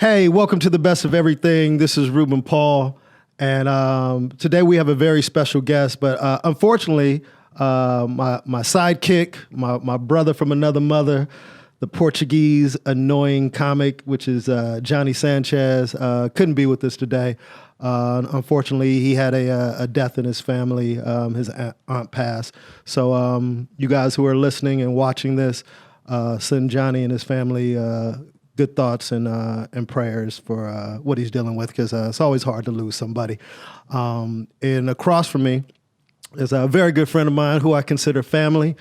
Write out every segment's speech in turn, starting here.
Hey, welcome to the Best of Everything. This is Ruben Paul, and today we have a very special guest. But unfortunately, my sidekick, my brother from another mother, the Portuguese annoying comic, which is Johnny Sanchez, couldn't be with us today. Unfortunately, he had a death in his family. His aunt passed. So you guys who are listening and watching this, send Johnny and his family good thoughts and prayers for what he's dealing with, because it's always hard to lose somebody. And across from me is a very good friend of mine who I consider family.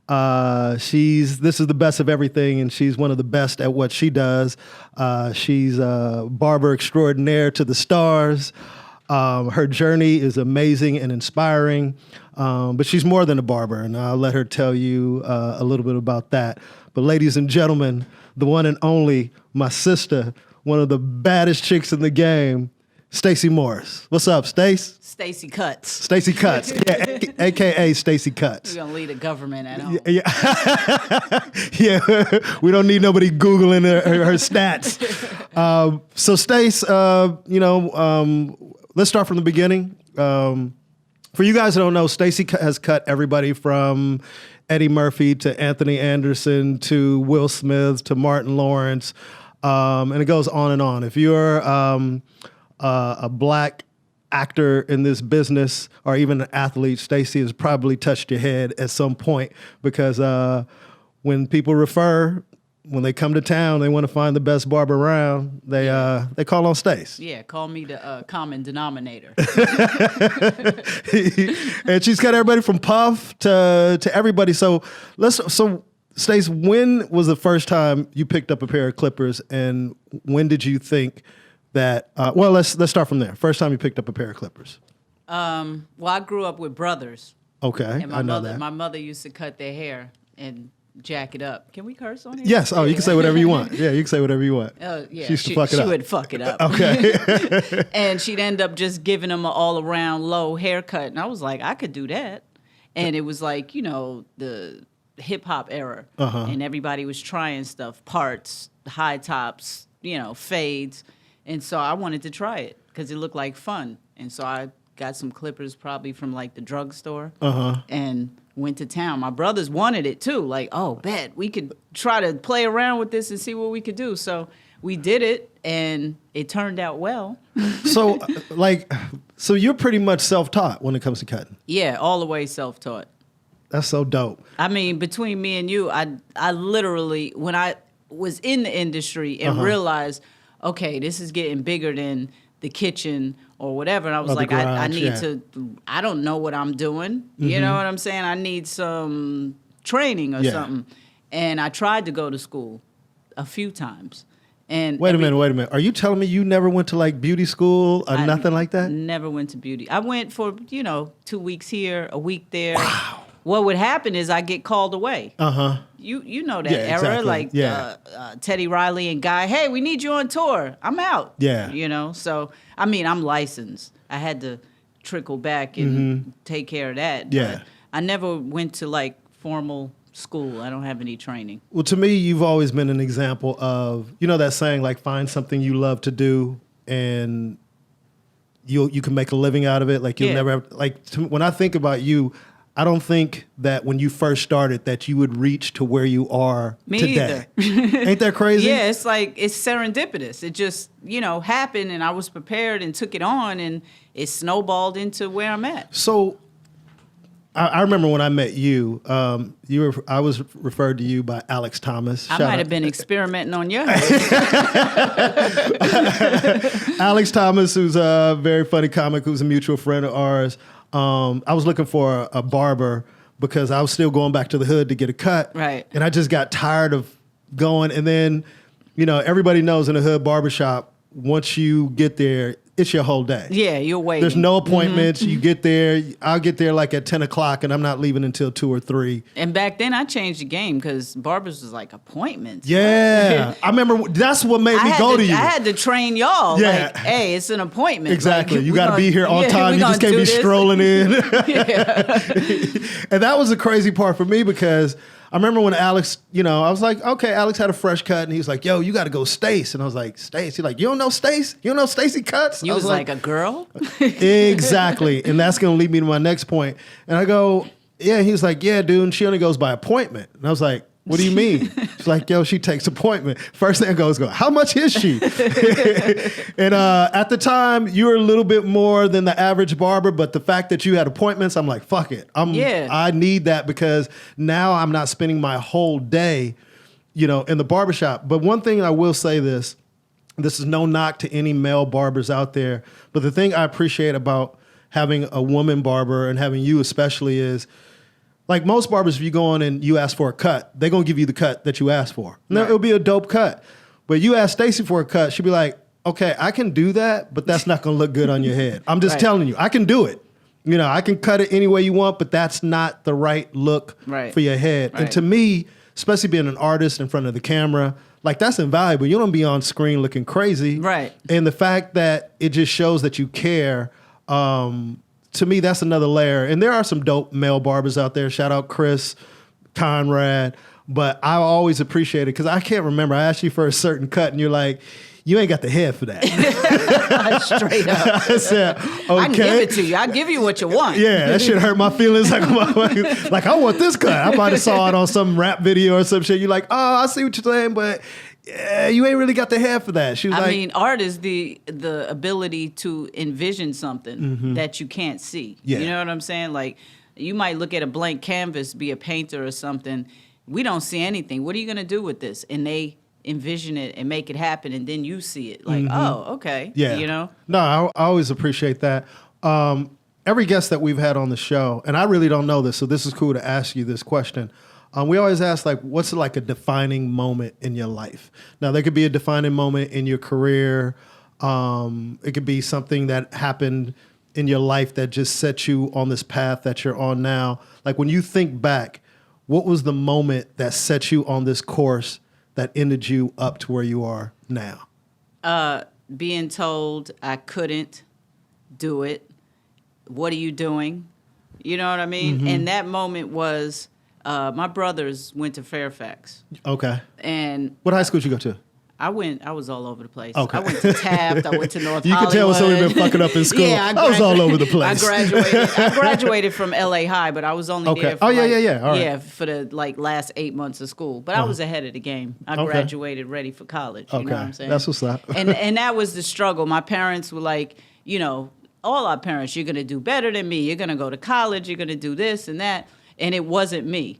This is the best of everything, and she's one of the best at what she does. She's a barber extraordinaire to the stars. Her journey is amazing and inspiring, but she's more than a barber, and I'll let her tell you a little bit about that. But ladies and gentlemen, the one and only, my sister, one of the baddest chicks in the game, Stacey Morris. What's up, Stace? Stacey Kutz. Stacey Kutz, yeah, A.KA Stacey Kutz. We're gonna leave the government at home. Yeah, we don't need nobody Googling her stats. So Stace, let's start from the beginning. For you guys who don't know, Stacey has cut everybody from Eddie Murphy to Anthony Anderson to Will Smith to Martin Lawrence, and it goes on and on. If you're a black actor in this business or even an athlete, Stacey has probably touched your head at some point, because when people when they come to town, they want to find the best barber around, they call on Stace. Yeah, call me the common denominator. And she's got everybody from Puff to everybody. So Stace, when was the first time you picked up a pair of clippers, and when did you think that? Let's start from there. First time you picked up a pair of clippers. Well, I grew up with brothers. Okay, and I know that. My mother used to cut their hair and jack it up. Can we curse on it? Yes. Oh, you can say whatever you want. Yeah, you can say whatever you want. Yeah, she would fuck it up. Okay. And she'd end up just giving them an all-around low haircut. And I was like, I could do that. And it was like, the hip-hop era. And everybody was trying stuff, parts, high tops, fades. And so I wanted to try it because it looked like fun. And so I got some clippers probably from like the drugstore and went to town. My brothers wanted it too. Like, oh, bet we could try to play around with this and see what we could do. So we did it, and it turned out well. So you're pretty much self-taught when it comes to cutting. Yeah, all the way self-taught. That's so dope. I mean, between me and you, I literally, when I was in the industry and realized, okay, this is getting bigger than the kitchen or whatever. And I was like, garage, I need to, I don't know what I'm doing. You know what I'm saying? I need some training or something. And I tried to go to school a few times. And wait a minute. Are you telling me you never went to like beauty school or nothing like that? Never went to beauty. I went for, 2 weeks here, a week there. Wow. What would happen is I get called away. You know that era, exactly. like Teddy Riley and Guy. Hey, we need you on tour. I'm out. Yeah. So I mean, I'm licensed. I had to trickle back and take care of that. Yeah. But I never went to like formal school. I don't have any training. Well, to me, you've always been an example of, that saying, like, find something you love to do and you can make a living out of it. Like, you'll never have, when I think about you, I don't think that when you first started that you would reach to where you are today. Ain't that crazy? Yeah, it's like, it's serendipitous. It just, happened, and I was prepared and took it on, and it snowballed into where I'm at. So I remember when I met you, I was referred to you by Alex Thomas. I might have been experimenting on your head. Alex Thomas, who's a very funny comic, who's a mutual friend of ours. I was looking for a barber because I was still going back to the hood to get a cut. Right. And I just got tired of going. And then, everybody knows in a hood barbershop, once you get there, it's your whole day. Yeah, you're waiting. There's no appointments. You get there. I'll get there like at 10 o'clock, and I'm not leaving until 2 or 3. And back then, I changed the game because barbers was like appointments. Yeah. I remember that's what made me go to you. I had to train y'all. Yeah. Like, hey, it's an appointment. Exactly. Like, you got to be here on time. You just can't be strolling in. And that was the crazy part for me because I remember when Alex, I was like, okay, Alex had a fresh cut, and he was like, yo, you got to go Stace. And I was like, Stace? He's like, you don't know Stace? You don't know Stacey Kutz? You was like, a girl? Exactly. And that's going to lead me to my next point. And I go, yeah. He was like, yeah, dude, and she only goes by appointment. And I was like, what do you mean? She's like, yo, she takes appointment. First thing I go, how much is she? And at the time, you were a little bit more than the average barber, but the fact that you had appointments, I'm like, fuck it. I need that because now I'm not spending my whole day, in the barbershop. But one thing I will say this is no knock to any male barbers out there, but the thing I appreciate about having a woman barber and having you especially is, like most barbers, if you go on and you ask for a cut, they're going to give you the cut that you asked for. Now, it'll be a dope cut. But you ask Stacey for a cut, she'll be like, okay, I can do that, but that's not going to look good on your head. I'm just telling you, I can do it. I can cut it any way you want, but that's not the right look for your head. And to me, especially being an artist in front of the camera, like that's invaluable. You don't be on screen looking crazy. Right. And the fact that it just shows that you care, to me, that's another layer. And there are some dope male barbers out there. Shout out Chris, Conrad. But I always appreciate it because I can't remember. I asked you for a certain cut and you're like, you ain't got the head for that. Straight up. I said, okay. I can give it to you. I give you what you want. Yeah, that shit hurt my feelings. Like I want this cut. I might have saw it on some rap video or some shit. You're like, oh, I see what you're saying, but yeah, you ain't really got the head for that. She was I mean, art is the ability to envision something that you can't see. Yeah. You know what I'm saying? Like, you might look at a blank canvas, be a painter or something. We don't see anything. What are you going to do with this? And they envision it and make it happen, and then you see it. Like, oh, okay. Yeah. No, I always appreciate that. Every guest that we've had on the show, and I really don't know this, so this is cool to ask you this question. We always ask, like, what's like a defining moment in your life? Now, there could be a defining moment in your career. It could be something that happened in your life that just set you on this path that you're on now. Like, when you think back, what was the moment that set you on this course that ended you up to where you are now? Being told I couldn't do it. What are you doing? You know what I mean? And that moment was... my brothers went to Fairfax. Okay. And what high school did you go to? I was all over the place. Okay. I went to Taft. I went to North You Hollywood. can tell when somebody been fucking up in school. Yeah, I was all over the place. I graduated from L.A. High, but I was only there for All right. Yeah, for the last 8 months of school. But I was ahead of the game. I graduated ready for college. You know what I'm saying? That's what's up. and that was the struggle. My parents were like, all our parents, you're going to do better than me. You're going to go to college. You're going to do this and that. And it wasn't me,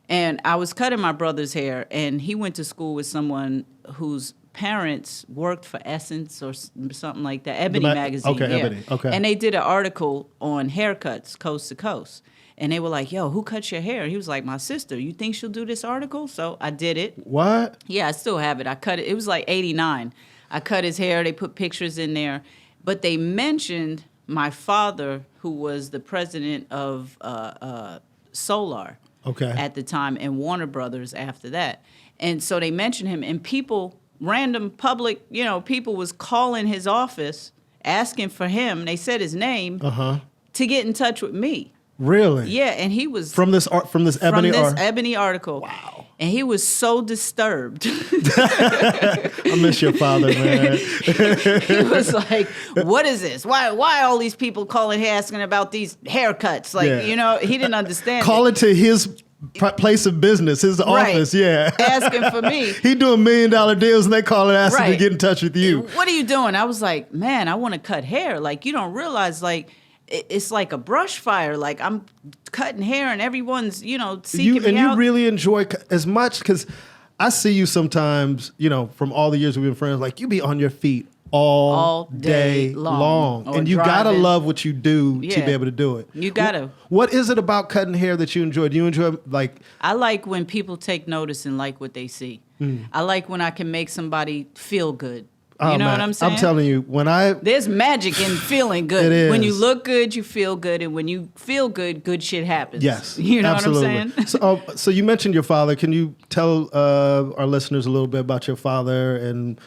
And I was cutting my brother's hair, and he went to school with someone whose parents worked for Essence or something like that, Ebony magazine. Okay, yeah. Ebony. Okay. And they did an article on haircuts coast to coast. And they were like, yo, who cuts your hair? He was like, my sister. You think she'll do this article? So I did it. What? Yeah, I still have it. I cut it. It was like 89. I cut his hair. They put pictures in there. But they mentioned my father, who was the president of Solar at the time, and Warner Brothers after that. And so they mentioned him, and people, random public, people was calling his office, asking for him. They said his name to get in touch with me. Really? Yeah, and he was from this Ebony article. Wow. And he was so disturbed. I miss your father, man. He was like, what is this? Why all these people calling here asking about these haircuts? Like, he didn't understand. Call it to his place of business, his office, asking for me. He doing $1 million deals and they call it asking to get in touch with you. What are you doing? I was like, man, I want to cut hair. Like, you don't realize, like, it's like a brush fire. Like, I'm cutting hair and everyone's, seeking me out. And you really enjoy as much, because I see you sometimes, from all the years we've been friends, like you be on your feet all day long. And you got to love what you do to be able to do it. You got to. What is it about cutting hair that you enjoy? Do you enjoy, like... I like when people take notice and like what they see. I like when I can make somebody feel good. You know what I'm saying? I'm telling you, there's magic in feeling good. It is. When you look good, you feel good, and when you feel good, good shit happens. Yes, you know absolutely. what I'm saying? So you mentioned your father. Can you tell our listeners a little bit about your father and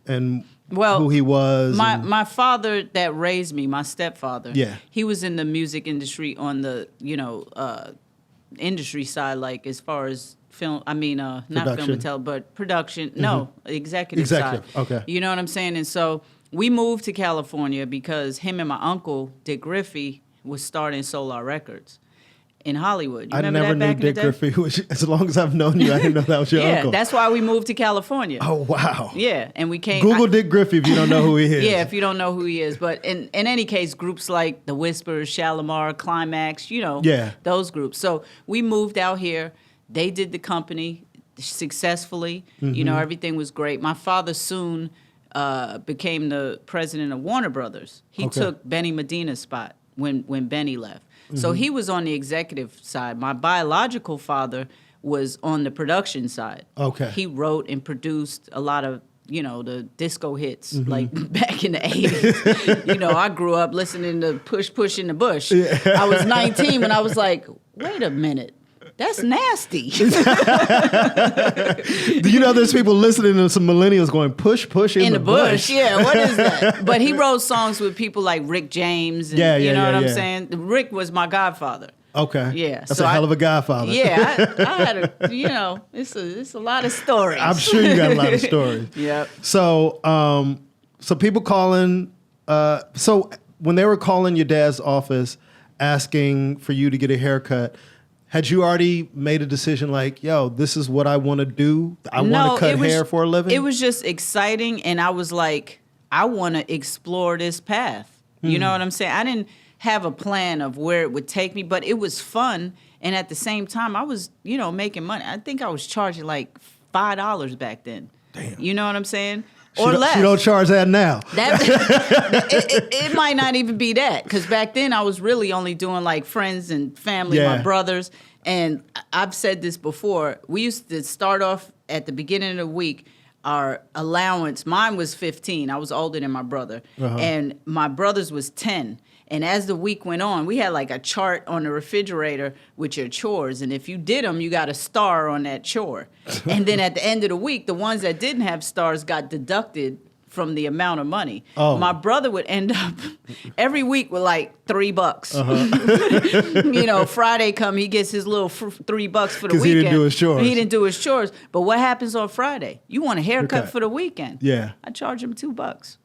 who he was? My father that raised me, my stepfather. Yeah. He was in the music industry on the industry side, like as far as film. I mean, not film Production. and tele, but production. No, executive Executive, side. okay. You know what I'm saying? And so we moved to California because him and my uncle Dick Griffey was starting Solar Records in Hollywood. You I remember never that knew back in Dick the day? Griffey. Which, as long as I've known you, I didn't know that was your Yeah, uncle. that's why we moved to California. Oh, wow. Yeah, and we came. Google Dick Griffey if you don't know who he is. Yeah, if you don't know who he is. But in any case, groups like The Whispers, Shalimar, Climax, Yeah. those groups. So we moved out here. They did the company successfully. Everything was great. My father soon became the president of Warner Brothers. He Okay. took Benny Medina's spot when Benny left. So he was on the executive side. My biological father was on the production side. Okay. He wrote and produced a lot of, the disco hits, like back in the 80s. I grew up listening to Push in the Bush. I was 19 when I was like, wait a minute. That's nasty. Do you know there's people listening to some millennials going, push in the bush. Yeah, what is that? But he wrote songs with people like Rick James. And, you know what I'm saying? Rick was my godfather. Okay. Yeah. That's a hell of a godfather. Yeah, I had it's a lot of stories. I'm sure you got a lot of stories. Yep. So, so people calling, so when they were calling your dad's office asking for you to get a haircut, had you already made a decision like, yo, this is what I want to do? I want to cut hair for a living? It was just exciting, and I was like, I want to explore this path. You know what I'm saying? I didn't have a plan of where it would take me, but it was fun, and at the same time, I was, making money. I think I was charging like $5 back then. Damn. You know what I'm saying? Or less. She don't charge that now. It might not even be that, because back then I was really only doing like friends and family, my brothers. And I've said this before. We used to start off at the beginning of the week. Our allowance, mine was 15. I was older than my brother. And my brother's was 10. And as the week went on, we had like a chart on the refrigerator with your chores. And if you did them, you got a star on that chore. And then at the end of the week, the ones that didn't have stars got deducted from the amount of money. Oh. My brother would end up every week with like $3. Friday come, he gets his little $3 for the weekend. Because he didn't do his chores. He didn't do his chores. But what happens on Friday? You want a haircut for the weekend. Yeah. I charge him $2.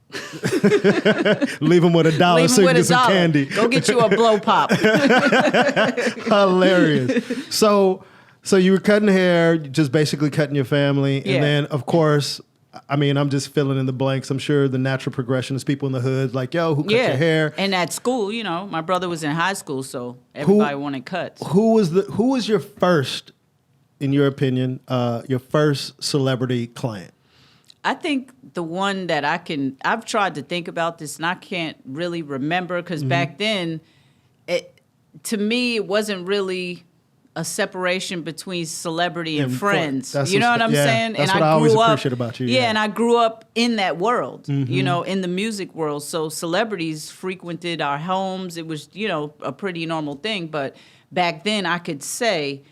Leave him with $1 so you can get some candy. Go get you a blow pop. Hilarious. So you were cutting hair, just basically cutting your family. Yeah. And then, of course, I mean, I'm just filling in the blanks. I'm sure the natural progression is people in the hood like, yo, who cut your hair? And at school, my brother was in high school, so everybody wanted cuts. Who was your first, in your opinion, your first celebrity client? I think the one that I've tried to think about this and I can't really remember because back then, to me, it wasn't really a separation between celebrity and friends. You know what I'm saying? That's and what I always appreciate about you. Yeah, and I grew up in that world, in the music world. So celebrities frequented our homes. It was, a pretty normal thing. But back then I could say,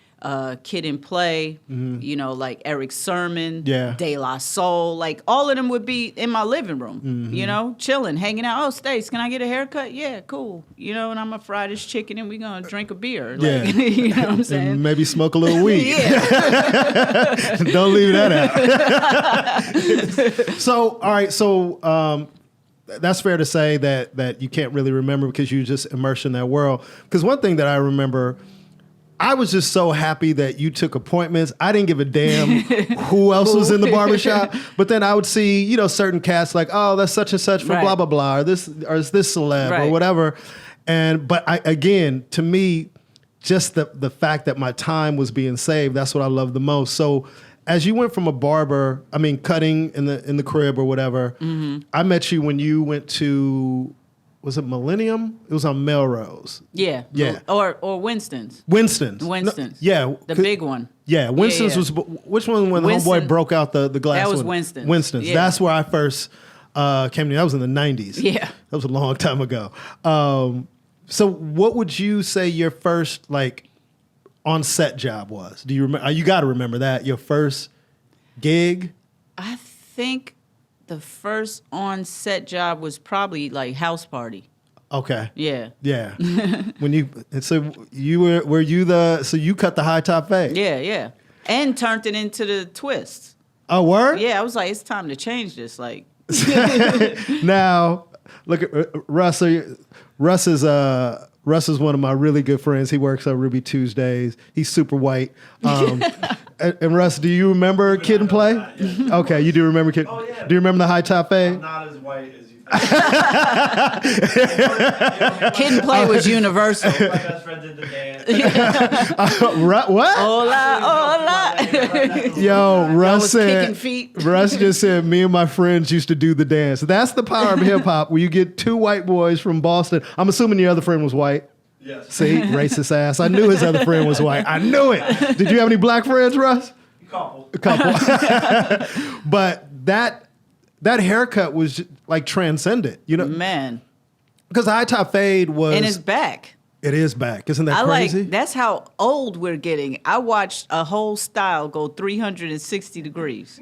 Kid and Play, like Eric Sermon, De La Soul, like all of them would be in my living room, chilling, hanging out. Oh, Stace, can I get a haircut? Yeah, cool. And I'm gonna fry this chicken and we're gonna drink a beer. Like, you know what I'm saying? And maybe smoke a little weed. Don't leave that out. So, all right, so that's fair to say that you can't really remember because you just immersed in that world. Because one thing that I remember, I was just so happy that you took appointments. I didn't give a damn who else was in the barbershop. But then I would see, certain cats like, oh, that's such and such for blah, blah, blah, or is this celeb or whatever. But again, to me, just the fact that my time was being saved, that's what I love the most. So as you went from a barber, cutting in the crib or whatever, I met you when you went to, was it Millennium? It was on Melrose. Yeah. Or Winston's. Winston's. No, the big one. Yeah, Winston's was, which one when Homeboy broke out the glass? That was one? Winston's. Winston's. Yeah. That's where I first came to. That was in the 90s. Yeah. That was a long time ago. So what would you say your first on-set job was? Do you remember? You got to remember that. Your first gig? I think the first on-set job was probably like House Party. Okay. Yeah. Yeah. So you cut the high top fade. Yeah. And turned it into the twist. Oh, word? Yeah, I was like, it's time to change this. Like, now, look at Russ. So Russ is one of my really good friends. He works on Ruby Tuesdays. He's super white. And Russ, do you remember Kid and Play? Yeah. Okay, you do remember Kid. Oh, yeah. Do you remember the high top fade? I'm not as white as you. Kid and Play was universal. My best friend did the dance. What? Hola. Yo, Russ was said. kicking feet. Russ just said, me and my friends used to do the dance. That's the power of hip hop, where you get two white boys from Boston. I'm assuming your other friend was white. Yes. See, racist ass. I knew his other friend was white. I knew it. Did you have any black friends, Russ? A couple. A couple. But that haircut was like transcendent, you know? Man. Because the high top fade was. And it's back. It is back. Isn't that crazy? That's how old we're getting. I watched a whole style go 360 degrees.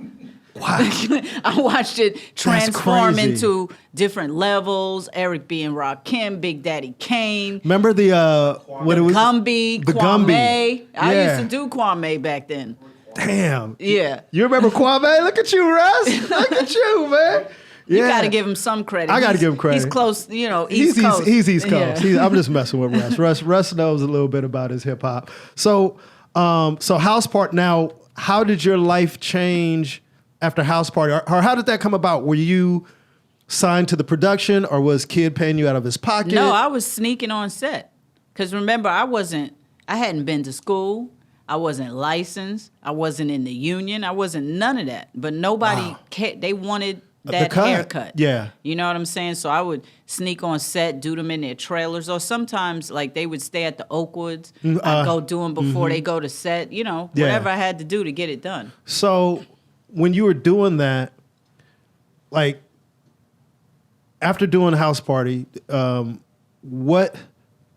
Wow. I watched it transform crazy. into different levels. Eric B. and Rakim, Big Daddy Kane, Remember the what it was? Gumby, The Kwame. Gumby. I Yeah. used to do Kwame back then. Damn. Yeah. You remember Kwame? Look at you, Russ. Look at you, man. You got to give him some credit. I got to give him credit. He's close, East Coast. He's East Coast. Yeah. I'm just messing with Russ. Russ knows a little bit about his hip hop. So House Party. Now, how did your life change after House Party, or how did that come about? Were you signed to the production, or was Kid paying you out of his pocket? No, I was sneaking on set. Because remember, I hadn't been to school. I wasn't licensed. I wasn't in the union. I wasn't none of that. But nobody cared. They wanted that haircut. Yeah. You know what I'm saying? So I would sneak on set, do them in their trailers. Or sometimes, like, they would stay at the Oakwoods. I'd go do them before they go to set. Whatever I had to do to get it done. So when you were doing that, like, after doing House Party, what,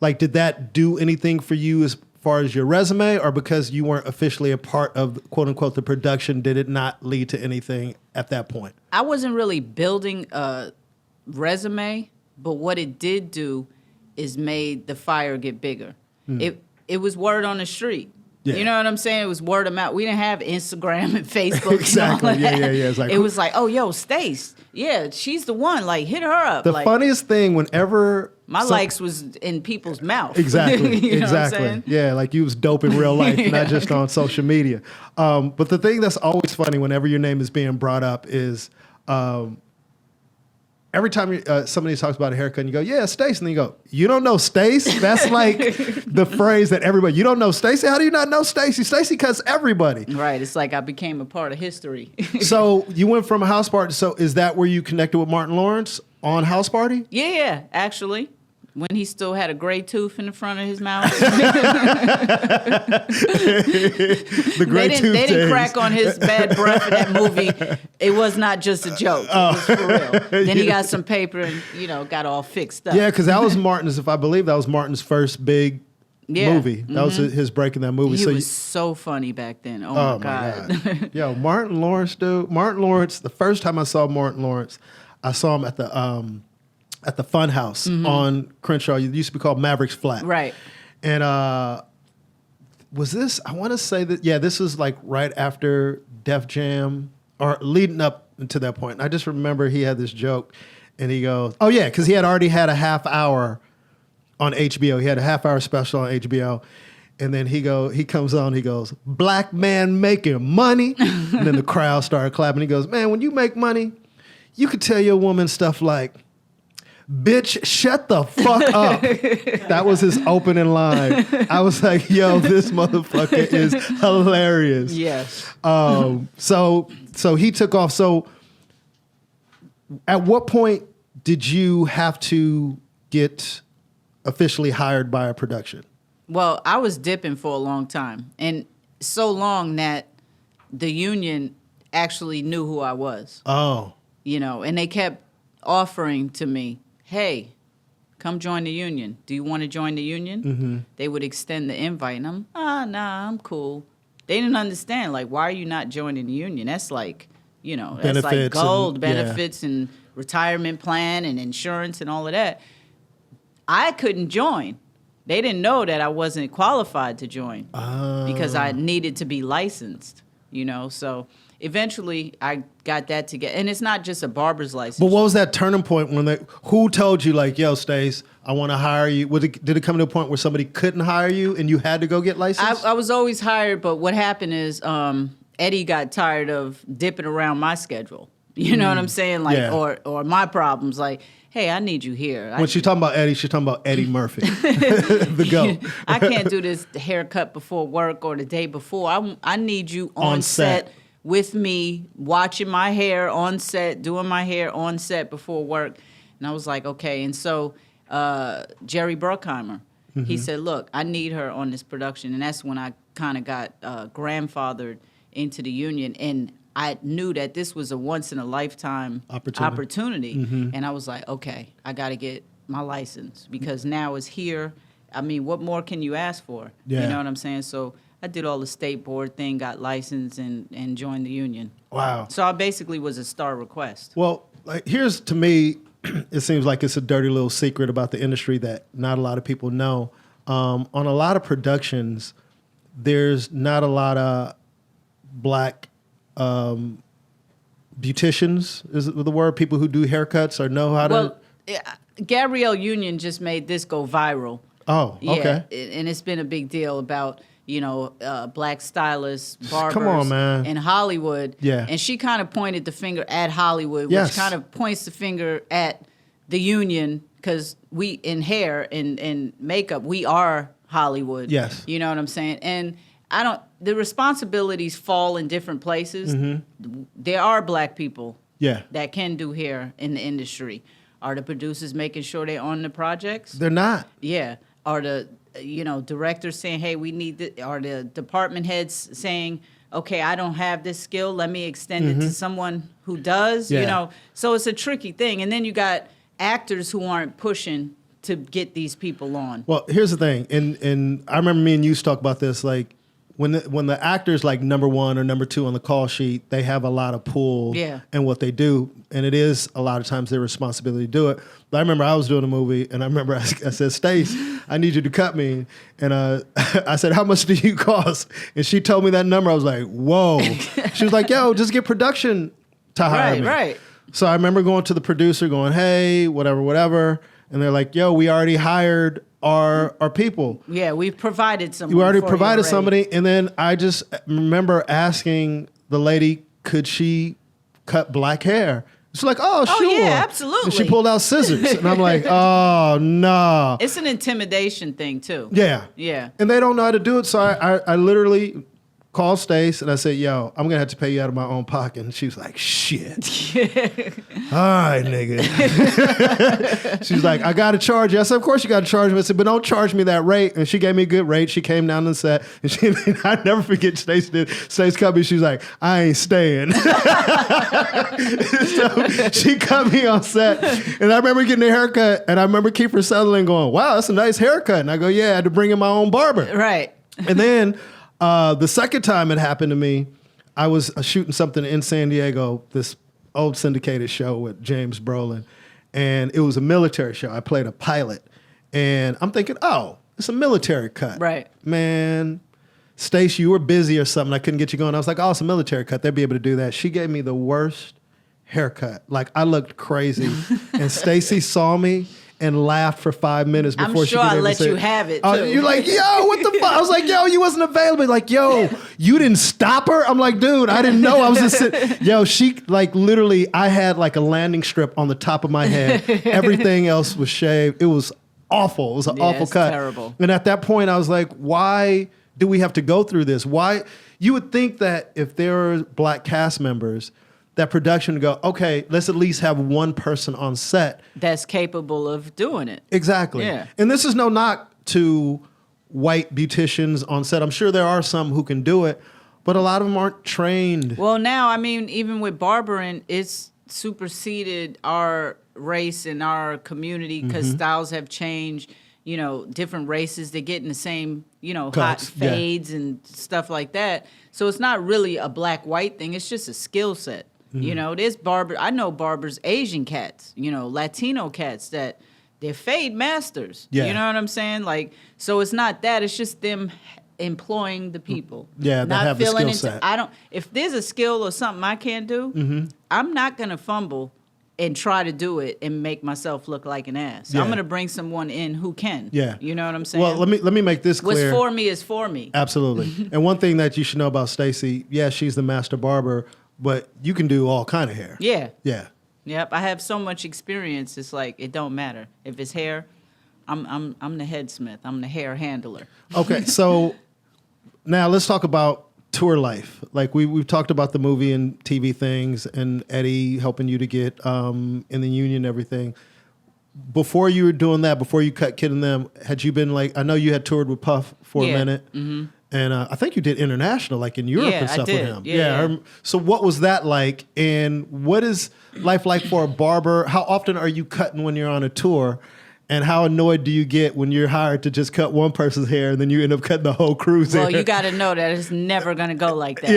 like, did that do anything for you as far as your resume, or because you weren't officially a part of, quote unquote, the production, did it not lead to anything at that point? I wasn't really building a resume, but what it did do is made the fire get bigger. It was word on the street. Yeah. You know what I'm saying? It was word of mouth. We didn't have Instagram and Facebook. Exactly. And all of that. Yeah. It was like, oh, yo, Stace. Yeah, she's the one. Like, hit her up. The like, funniest thing, whenever my likes was in people's mouth. Exactly. You know what I'm exactly. saying? Yeah, like you was dope in real life, not just on social media. But the thing that's always funny whenever your name is being brought up is every time somebody talks about a haircut, and you go, yeah, Stace, and then you go, you don't know Stace? That's like the phrase that everybody, you don't know Stacey? How do you not know Stacey? Stacey cuts everybody. Right. It's like I became a part of history. So you went from a House Party. So is that where you connected with Martin Lawrence on House Party? Yeah, actually. When he still had a gray tooth in the front of his mouth. The gray tooth They didn't days. crack on his bad breath in that movie. It was not just a joke. It was for real. Then he got some paper and, got all fixed up. Yeah, because that was Martin's, if I believe that was Martin's first big movie. That was his break in that movie. He so was so funny back then. Oh, oh my God. Yo, Martin Lawrence, dude. Martin Lawrence, the first time I saw Martin Lawrence, I saw him at the Fun House on Crenshaw. It used to be called Mavericks Flat. Right. And was this, I want to say that, yeah, this was like right after Def Jam, or leading up to that point. And I just remember he had this joke, and he goes, oh yeah, because he had already had a half hour on HBO. He had a half hour special on HBO. And then he comes on, he goes, black man making money. And then the crowd started clapping. He goes, man, when you make money, you could tell your woman stuff like, bitch, shut the fuck up. That was his opening line. I was like, yo, this motherfucker is hilarious. Yes. So he took off. So at what point did you have to get officially hired by a production? Well, I was dipping for a long time. And so long that the union actually knew who I was. Oh. And they kept offering to me, hey, come join the union. Do you want to join the union? Mm-hmm. They would extend the invite, and nah, I'm cool. They didn't understand, like, why are you not joining the union? That's like, that's like gold, benefits and retirement plan and insurance and all of that. I couldn't join. They didn't know that I wasn't qualified to join because I needed to be licensed, So eventually I got that together. And it's not just a barber's license. But what was that turning point who told you like, yo, Stace, I want to hire you? Did it come to a point where somebody couldn't hire you and you had to go get licensed? I was always hired, but what happened is Eddie got tired of dipping around my schedule. You know what I'm saying? Like, or my problems, like, hey, I need you here. When she's talking about Eddie, she's talking about Eddie Murphy, the GOAT. I can't do this haircut before work or the day before. I need you on set with me, watching my hair on set, doing my hair on set before work. And I was like, okay. And so Jerry Bruckheimer, he said, look, I need her on this production. And that's when I kind of got grandfathered into the union. And I knew that this was a once-in-a-lifetime opportunity. And I was like, okay, I got to get my license because now it's here. I mean, what more can you ask for? Yeah. You know what I'm saying? So I did all the state board thing, got licensed, and joined the union. Wow. So I basically was a star request. Well, here's, to me, it seems like it's a dirty little secret about the industry that not a lot of people know. On a lot of productions, there's not a lot of black beauticians, is the word, people who do haircuts or know how to. Well, Gabrielle Union just made this go viral. Oh, okay. Yeah, and it's been a big deal about black stylists, barbers, come on, man, in Hollywood. Yeah, and she kind of pointed the finger at Hollywood, yes, which kind of points the finger at the union because we in hair and makeup we are Hollywood. Yes, you know what I'm saying, and. The responsibilities fall in different places. There are black people that can do hair in the industry. Are the producers making sure they're on the projects? They're not. Yeah. Are the directors saying, hey, we need this? Are the department heads saying, okay, I don't have this skill, let me extend it to someone who does? Yeah. So it's a tricky thing. And then you got actors who aren't pushing to get these people on. Well, here's the thing. And I remember me and you talk about this, like, when the actor's like number one or number two on the call sheet, they have a lot of pull in what they do. And it is a lot of times their responsibility to do it. But I remember I was doing a movie and I remember I said, Stace, I need you to cut me. And I said, how much do you cost? And she told me that number. I was like, whoa. She was like, yo, just get production to hire me. Right. So I remember going to the producer going, hey, whatever. And they're like, yo, we already hired our people. Yeah, we've provided someone. You already provided somebody. And then I just remember asking the lady, could she cut black hair? She's like, oh, sure. Oh, yeah, absolutely. And she pulled out scissors. And I'm like, oh, no. It's an intimidation thing, too. Yeah. Yeah. And they don't know how to do it. So I literally called Stace and I said, yo, I'm going to have to pay you out of my own pocket. And she was like, shit. All right, nigga. She's like, I got to charge you. I said, of course you got to charge me. I said, but don't charge me that rate. And she gave me a good rate. She came down and said, and I never forget Stace cut me. She's like, I ain't staying. So she cut me on set. And I remember getting a haircut. And I remember Kiefer Sutherland going, wow, that's a nice haircut. And I go, yeah, I had to bring in my own barber. Right. And then the second time it happened to me, I was shooting something in San Diego, this old syndicated show with James Brolin, and it was a military show. I played a pilot, and I'm thinking, oh, it's a military cut. Right. Man, Stace, you were busy or something. I couldn't get you going. I was like, oh, it's a military cut. They'd be able to do that. She gave me the worst haircut. Like, I looked crazy, and Stacey saw me and laughed for 5 minutes before she could I even let say, you have it, too. You're like, yo, what the fuck? I was like, yo, you wasn't available. Like, yo, you didn't stop her? I'm like, dude, I didn't know. I was just sitting. Yo, she, like, literally, I had, like, a landing strip on the top of my head. Everything else was shaved. It was awful. It was an awful cut. Terrible. And at that point, I was like, why do we have to go through this? Why? You would think that if there were black cast members, that production would go, okay, let's at least have one person on set that's capable of doing it. Exactly. Yeah. And this is no knock to white beauticians on set. I'm sure there are some who can do it, but a lot of them aren't trained. Well, now, I mean, even with barbering, it's superseded our race and our community because styles have changed. You know, different races, they get in the same, hot fades and stuff like that. So it's not really a black-white thing. It's just a skill set. There's I know barbers, Asian cats, Latino cats that they're fade masters. Yeah. You know what I'm saying? Like, so it's not that. It's just them employing the people. Yeah, that have the skill set. If there's a skill or something I can't do, I'm not going to fumble and try to do it and make myself look like an ass. Yeah. I'm going to bring someone in who can. Yeah. You know what I'm saying? Well, let me make this clear. What's for me is for me. Absolutely. And one thing that you should know about Stacey, yeah, she's the master barber, but you can do all kind of hair. Yeah. Yeah. Yep. I have so much experience. It's like it don't matter if it's hair. I'm the headsmith. I'm the hair handler. Okay, so now let's talk about tour life. Like we've talked about the movie and TV things, and Eddie helping you to get in the union and everything. Before you were doing that, before you cut Kid and Them, had you been like, I know you had toured with Puff for a minute, and I think you did international, like in Europe and stuff with him. Yeah. So what was that like, and what is life like for a barber? How often are you cutting when you're on a tour? And how annoyed do you get when you're hired to just cut one person's hair and then you end up cutting the whole crew's hair? Well, you got to know that it's never going to go like that.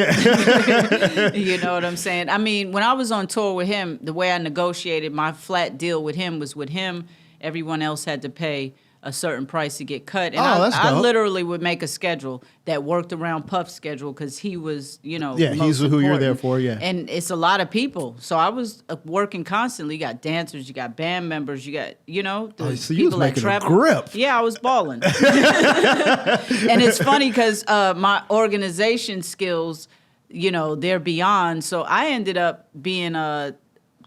Yeah. You know what I'm saying? I mean, when I was on tour with him, the way I negotiated my flat deal with him was with him, everyone else had to pay a certain price to get cut. And I literally would make a schedule that worked around Puff's schedule because he was, he's who you're there for, yeah. And it's a lot of people. So I was working constantly. You got dancers, you got band members, you got, the so you was people that making travel. a grip. Yeah, I was balling. And it's funny because my organization skills, they're beyond. So I ended up being a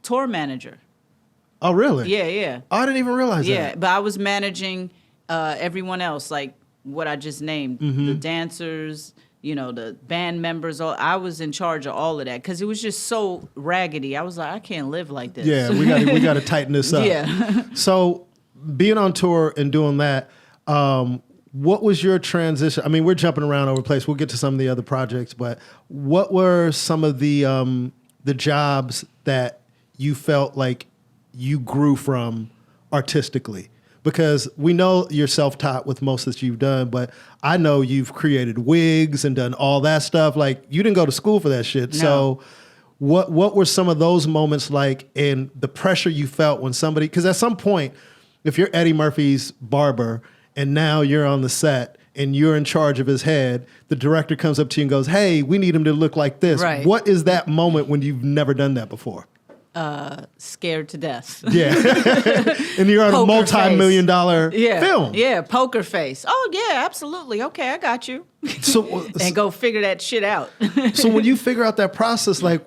tour manager. Oh, really? Yeah. Oh, I didn't even realize that. Yeah, but I was managing everyone else, like what I just named, the dancers, the band members. I was in charge of all of that because it was just so raggedy. I was like, I can't live like this. Yeah, we got to tighten this up. Yeah. So being on tour and doing that, what was your transition? I mean, we're jumping around over the place. We'll get to some of the other projects, but what were some of the jobs that you felt like you grew from artistically? Because we know you're self-taught with most that you've done, but I know you've created wigs and done all that stuff. Like, you didn't go to school for that shit. No. So what were some of those moments like, and the pressure you felt when somebody, because at some point, if you're Eddie Murphy's barber and now you're on the set and you're in charge of his head, the director comes up to you and goes, hey, we need him to look like this. Right. What is that moment when you've never done that before? Scared to death. Yeah. And you're on a multi-million-dollar film. Yeah, poker face. Oh, yeah, absolutely. Okay, I got you. So and go figure that shit out. So when you figure out that process, like,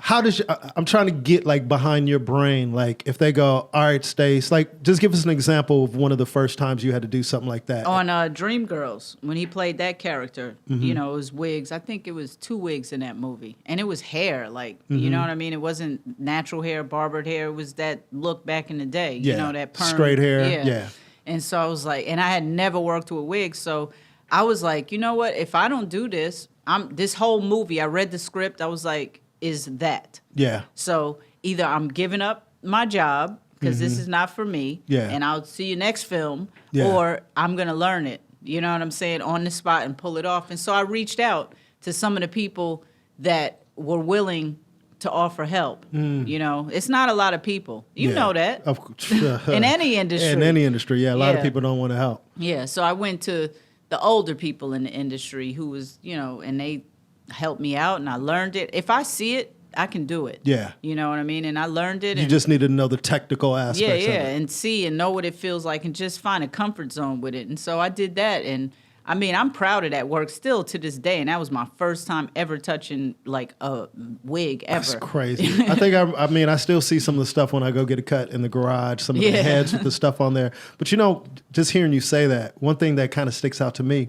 how does I'm trying to get like behind your brain, like if they go, all right, Stace, like just give us an example of one of the first times you had to do something like that. On Dreamgirls, when he played that character, it was wigs. I think it was 2 wigs in that movie. And it was hair, like, you know what I mean? It wasn't natural hair, barbered hair. It was that look back in the day, that perm. Straight hair, yeah. And so I was like, and I had never worked with wigs, so I was like, you know what? If I don't do this, this whole movie, I read the script, I was like, is that. Yeah. So either I'm giving up my job because this is not for me, and I'll see you next film, or I'm going to learn it, you know what I'm saying, on the spot and pull it off. And so I reached out to some of the people that were willing to offer help. It's not a lot of people. You know that. In any industry. In any industry, a lot of people don't want to help. Yeah, so I went to the older people in the industry who was, and they helped me out, and I learned it. If I see it, I can do it. Yeah. You know what I mean? And I learned it. You just need to know the technical aspects of it. And see and know what it feels like and just find a comfort zone with it. And so I did that. And I mean, I'm proud of that work still to this day. And that was my first time ever touching like a wig ever. That's crazy. I think, I still see some of the stuff when I go get a cut in the garage, some of the heads with the stuff on there. But just hearing you say that, one thing that kind of sticks out to me,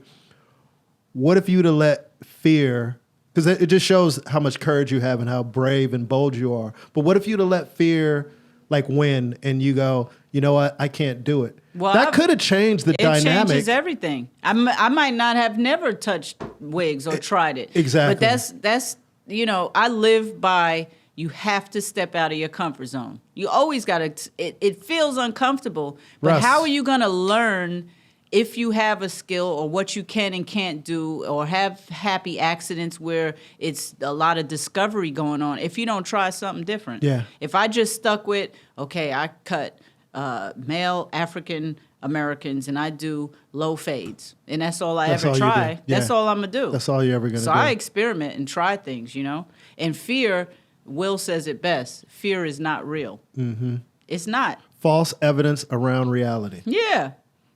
what if you'd have let fear, because it just shows how much courage you have and how brave and bold you are. But what if you'd have let fear like win and you go, you know what, I can't do it. Well, that could have changed the dynamic. It changes everything. I might not have never touched wigs or tried it. Exactly. But that's I live by, you have to step out of your comfort zone. You always got to, it feels uncomfortable, but Russ, how are you going to learn if you have a skill or what you can and can't do, or have happy accidents where it's a lot of discovery going on, if you don't try something different? Yeah. If I just stuck with, okay, I cut male African Americans, and I do low fades, and that's all I That's ever all you try. do. Yeah. That's all I'm gonna do. That's all you're ever gonna So do. I experiment and try things, you know. And fear, Will says it best. Fear is not real. Mm-hmm. It's not. False evidence around reality. Yeah.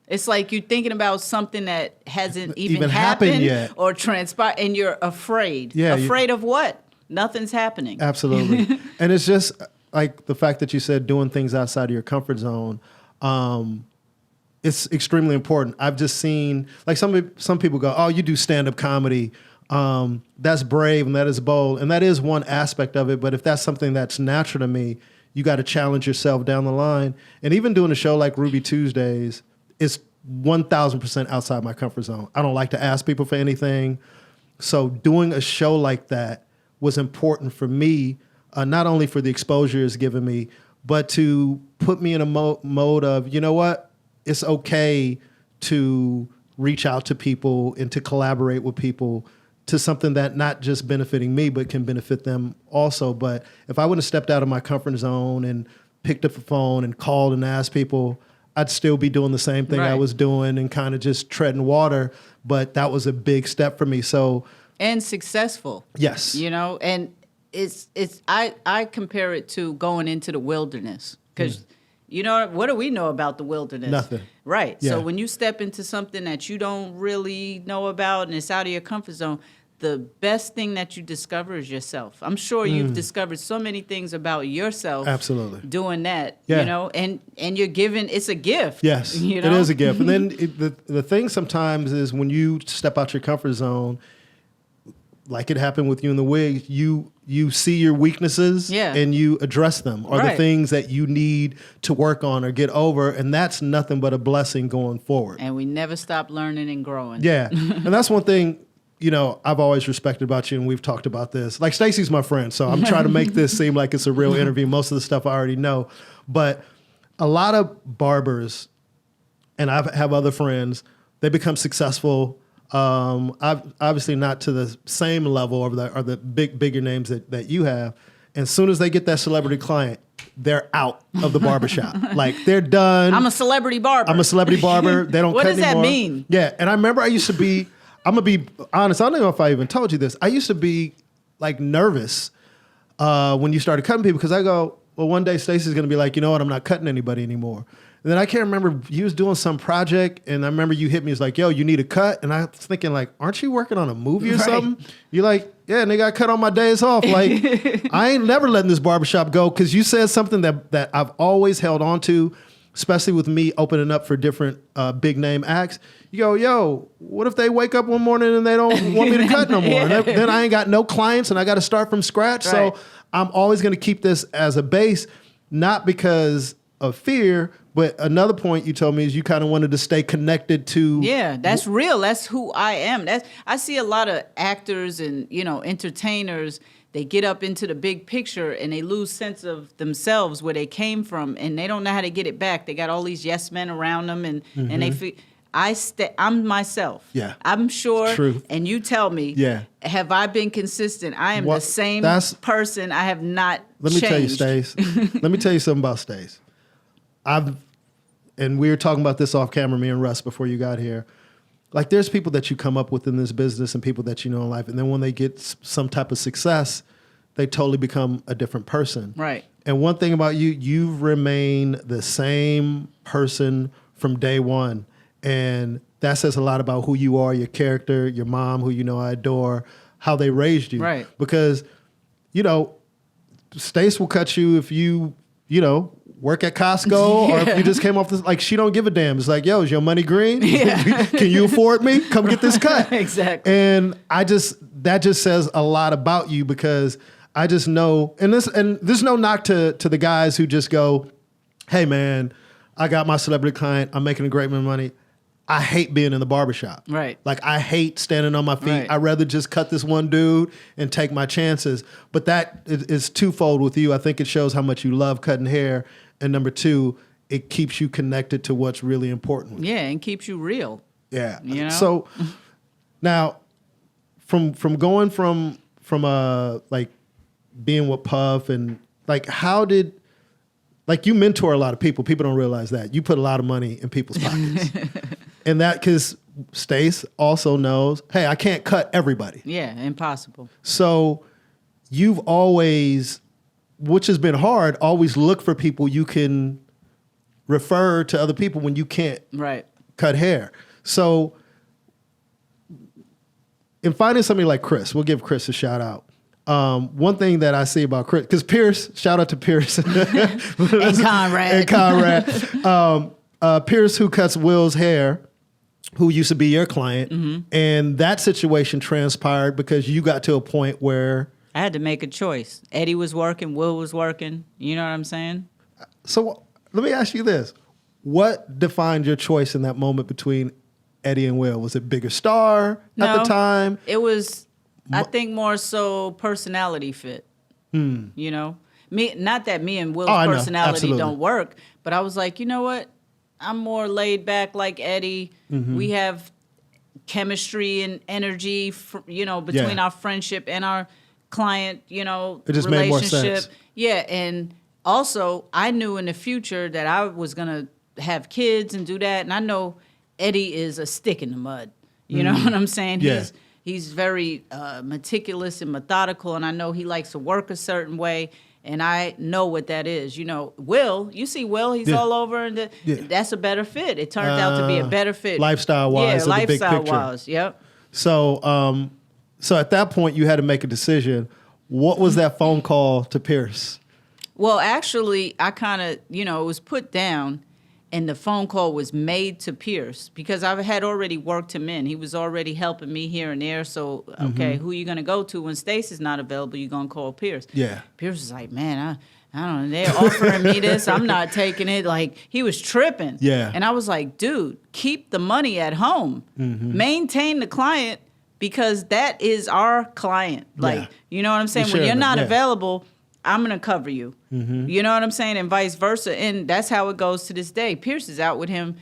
It's like you're thinking about something that hasn't even happened happened yet. or transpired, and you're afraid. Yeah, Afraid of what? Nothing's happening. Absolutely. And it's just like the fact that you said doing things outside of your comfort zone. It's extremely important. I've just seen, like some people go, oh, you do stand-up comedy. That's brave and that is bold. And that is one aspect of it. But if that's something that's natural to me, you got to challenge yourself down the line. And even doing a show like Ruby Tuesdays is 1,000% outside my comfort zone. I don't like to ask people for anything. So doing a show like that was important for me, not only for the exposure it's given me, but to put me in a mode of, you know what? It's okay to reach out to people and to collaborate with people to something that not just benefiting me, but can benefit them also. But if I wouldn't have stepped out of my comfort zone and picked up the phone and called and asked people, I'd still be doing the same thing I Right. was doing and kind of just treading water. But that was a big step for me. So And successful. yes, You know, and I compare it to going into the wilderness, because you know, what do we know about the wilderness? Nothing. Right. Yeah. So when you step into something that you don't really know about and it's out of your comfort zone, the best thing that you discover is yourself. I'm sure you've discovered so many things about yourself. Absolutely. Doing that, Yeah. you know, and you're given, it's a gift. Yes, You know? it is a gift. And then the thing sometimes is when you step out your comfort zone, like it happened with you in the wig, you see your weaknesses Yeah. and you address them, or the Right. things that you need to work on or get over. And that's nothing but a blessing going forward. And we never stop learning and growing. Yeah. And that's one thing, you know, I've always respected about you, and we've talked about this. Like, Stacey's my friend, so I'm trying to make this seem like it's a real interview. Most of the stuff I already know. But a lot of barbers, and I have other friends, they become successful. I've obviously not to the same level or the bigger names that you have. And as soon as they get that celebrity client, they're out of the barbershop. Like, they're done. I'm a celebrity barber. I'm a celebrity barber. They don't What cut does that anymore. mean? Yeah, and I remember I used to be, I'm going to be honest, I don't know if I even told you this. I used to be like nervous when you started cutting people, because I go, well, one day Stacey's going to be like, you know what, I'm not cutting anybody anymore. And then I can't remember, you was doing some project, and I remember you hit me, it's like, yo, you need a cut? And I was thinking, like, aren't you working on a movie or Right. something? You're like, yeah, and they got cut on my days off. Like, I ain't never letting this barbershop go, because you said something that I've always held on to, especially with me opening up for different big name acts. You go, yo, what if they wake up one morning and they don't want me to cut no more? Yeah. And then I ain't got no clients and I got to start from scratch. Right. So I'm always going to keep this as a base, not because of fear, but another point you told me is you kind of wanted to stay connected to. Yeah, that's real. That's who I am. I see a lot of actors and, you know, entertainers. They get up into the big picture and they lose sense of themselves, where they came from, and they don't know how to get it back. They got all these yes men around them, and they feel. I'm myself. Yeah. I'm sure. Truth. And you tell me. Yeah. Have I been consistent? I am What- the same person. I have not Let me tell you, changed. Stace. Let me tell you something about Stace. And we were talking about this off camera, me and Russ, before you got here. Like, there's people that you come up with in this business and people that you know in life, and then when they get some type of success, they totally become a different person. Right. And one thing about you, you've remained the same person from day one. And that says a lot about who you are, your character, your mom, who you know I adore, how they raised you. Right. Because, you know, Stace will cut you if you know, work at Costco, or if you just came off this, like, she don't give a damn. It's like, yo, is your money green? Yeah. Can you afford me? Come get this cut. Exactly. And that just says a lot about you, because I just know, and there's no knock to the guys who just go, hey man, I got my celebrity client, I'm making a great amount of money. I hate being in the barbershop. Right. Like, I hate standing on my feet. Right. I'd rather just cut this one dude and take my chances. But that is twofold with you. I think it shows how much you love cutting hair. And number two, it keeps you connected to what's really important. Yeah, and keeps you real. Yeah. You know? So now, from going from like being with Puff, and like, how did like you mentor a lot of people. People don't realize that. You put a lot of money in people's pockets. And that, because Stace also knows, hey, I can't cut everybody. Yeah, impossible. So you've always, which has been hard, always look for people you can refer to other people when you can't cut hair. So in finding somebody like Chris, we'll give Chris a shout out. One thing that I see about Chris, because Pierce, shout out to Pierce. And Conrad. Pierce, who cuts Will's hair, who used to be your client. And that situation transpired because you got to a point where I had to make a choice. Eddie was working, Will was working. You know what I'm saying? So let me ask you this. What defined your choice in that moment between Eddie and Will? Was it bigger star at the time? It was, I think, more so personality fit. You know? Not that me and Will's personality don't work, but I was like, you know what? I'm more laid back like Eddie. We have chemistry and energy, between our friendship and our client, it just relationship. Made more sense. Yeah, and also I knew in the future that I was gonna have kids and do that, and I know Eddie is a stick in the mud. You know what I'm saying? Yeah. He's very meticulous and methodical, and I know he likes to work a certain way, and I know what that is. Will, you see Will, he's all over, and that's a better fit. It turned out to be a better fit. Lifestyle-wise, yeah, the big picture. lifestyle-wise, yep. So, so at that point, you had to make a decision. What was that phone call to Pierce? Well, actually, I kind of, it was put down, and the phone call was made to Pierce because I had already worked him in. He was already helping me here and there. So, okay, who are you going to go to when Stacey's not available? You're going to call Pierce. Yeah. Pierce was like, man, I don't know. They're offering me this. I'm not taking it. Like, he was tripping. Yeah. And I was like, dude, keep the money at home. Maintain the client because that is our client. Like, you know what I'm saying? When you're not available, I'm going to cover you. You know what I'm saying? And vice versa. And that's how it goes to this day. Pierce is out with him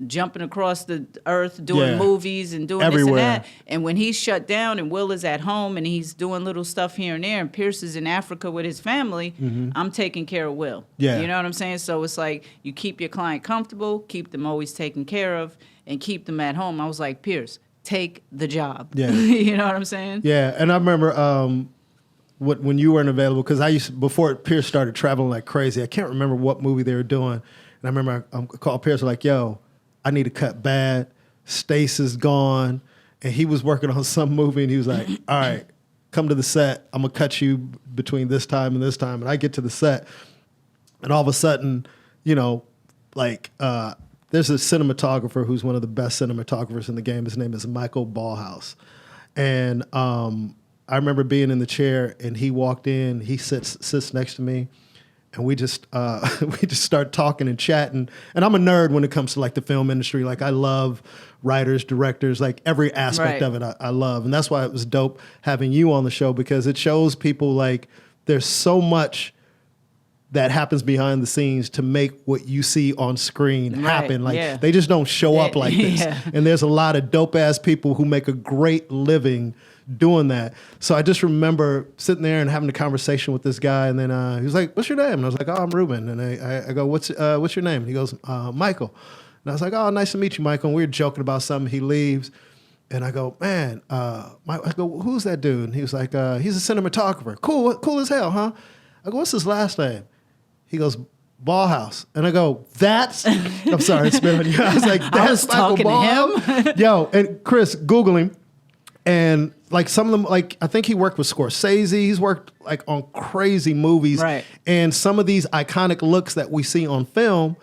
jumping across the earth, doing movies and doing this and that. And when he's shut down and Will is at home and he's doing little stuff here and there and Pierce is in Africa with his family, I'm taking care of Will. You know what I'm saying? So it's like you keep your client comfortable, keep them always taken care of, and keep them at home. I was like, Pierce, take the job. You know what I'm saying? Yeah. And I remember when you weren't available, because before Pierce started traveling like crazy, I can't remember what movie they were doing. And I remember I called Pierce like, yo, I need to cut bad. Stace is gone. And he was working on some movie and he was like, all right, come to the set. I'm going to cut you between this time and this time. And I get to the set and all of a sudden, there's a cinematographer who's one of the best cinematographers in the game. His name is Michael Ballhouse. And I remember being in the chair and he walked in, he sits next to me and we just start talking and chatting. And I'm a nerd when it comes to like the film industry. Like I love writers, directors, like every aspect of it I love. And that's why it was dope having you on the show because it shows people like there's so much that happens behind the scenes to make what you see on screen happen. Like they just don't show up like this. And there's a lot of dope ass people who make a great living doing that. So I just remember sitting there and having a conversation with this guy, and then he was like, "What's your name?" And I was like, "Oh, I'm Ruben." And I go, "What's your name?" And he goes, "Michael." And I was like, "Oh, nice to meet you, Michael." And we were joking about something. He leaves, and I go, "Man," I go, "Who's that dude?" And he was like, "He's a cinematographer. Cool as hell, huh?" I go, "What's his last name?" He goes, Ballhouse. And I go, I'm sorry, it's been on you. I was like, that's Michael Ballhouse. To him. Yo, and Chris, Google him. And like some of them, like I think he worked with Scorsese. He's worked like on crazy movies. Right. And some of these iconic looks that we see on film,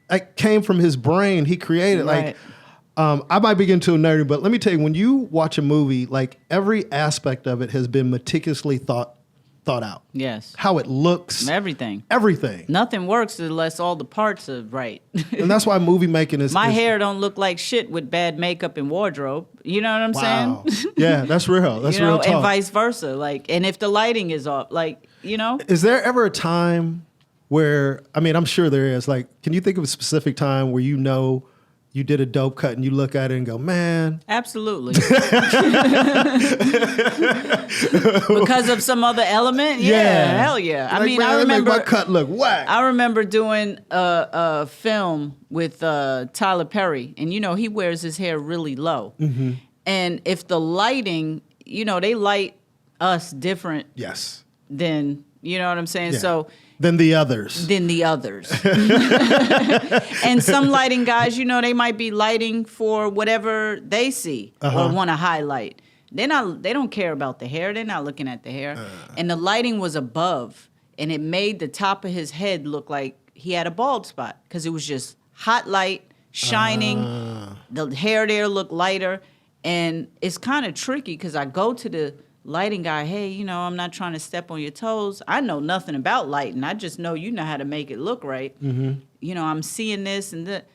like came from his brain. He created like, I might be getting too nerdy, but let me tell you, when you watch a movie, like every aspect of it has been meticulously thought out. Yes. How it looks. Everything. Nothing works unless all the parts are right. And that's why movie making is... My hair don't look like shit with bad makeup and wardrobe. You know what I'm saying? Yeah, that's real. That's real talk. And vice versa. Like, and if the lighting is off, like, Is there ever a time where, I'm sure there is, like, can you think of a specific time where you did a dope cut and you look at it and go, man. Absolutely. Because of some other element? Yeah, hell yeah. Like, I mean, man, I remember my cut look whack. I remember doing a film with Tyler Perry, and he wears his hair really low. Mm-hmm. And if the lighting, they light us different. Yes. Than, you know what I'm saying? Yeah. So than the others. And some lighting guys, they might be lighting for whatever they see or want to highlight. They don't care about the hair. They're not looking at the hair. And the lighting was above, and it made the top of his head look like he had a bald spot because it was just hot light shining. The hair there looked lighter. And it's kind of tricky because I go to the lighting guy, hey, I'm not trying to step on your toes. I know nothing about lighting. I just know you know how to make it look right. Mm-hmm. I'm seeing this and that.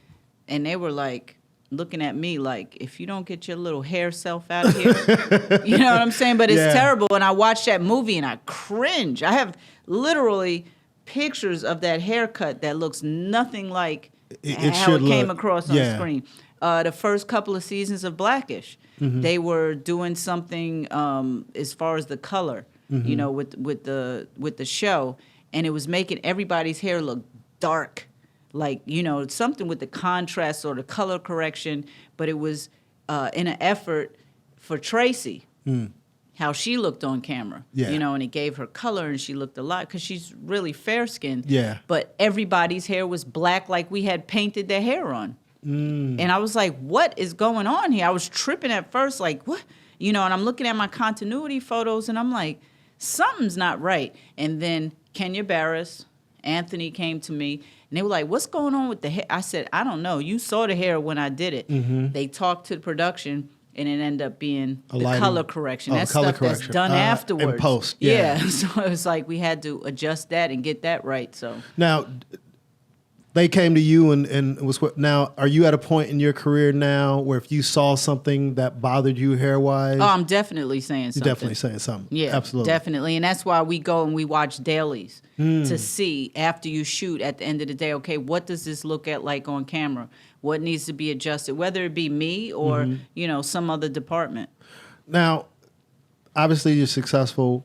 And they were like looking at me like, if you don't get your little hair self out of here, you know what I'm saying? But it's terrible. And I watched that movie and I cringe. I have literally pictures of that haircut that looks nothing like how it came across on the screen. The first couple of seasons of Blackish, they were doing something as far as the color, with the show, and it was making everybody's hair look dark, like something with the contrast or the color correction. But it was in an effort for Tracy, how she looked on camera, and it gave her color, and she looked a lot because she's really fair skinned. Yeah. But everybody's hair was black, like we had painted their hair on. And I was like, what is going on here? I was tripping at first, like, what? And I'm looking at my continuity photos, and I'm like, something's not right. And then Kenya Barris, Anthony came to me, and they were like, what's going on with the hair? I said, I don't know. You saw the hair when I did it. Mm-hmm. They talked to the production, and it ended up being the color correction. That's stuff that's done afterwards. In post, yeah. So it was like we had to adjust that and get that right. So now, they came to you and was now. Are you at a point in your career now where if you saw something that bothered you hair wise? Oh, I'm definitely saying something. You're definitely saying something. Yeah, absolutely, definitely, and that's why we go and we watch dailies to see after you shoot. At the end of the day, okay, what does this look at like on camera? What needs to be adjusted? Whether it be me or some other department. Now, obviously, you're successful.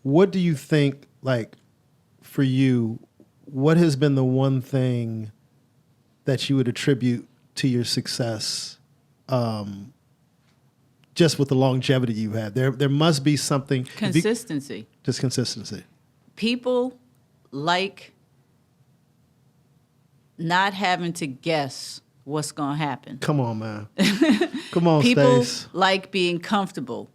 What do you think, like, for you? What has been the one thing that you would attribute to your success, just with the longevity you had? There must be something. Consistency. Just consistency. People like not having to guess what's going to happen. Come on, man. Come on, People Stace. like being comfortable.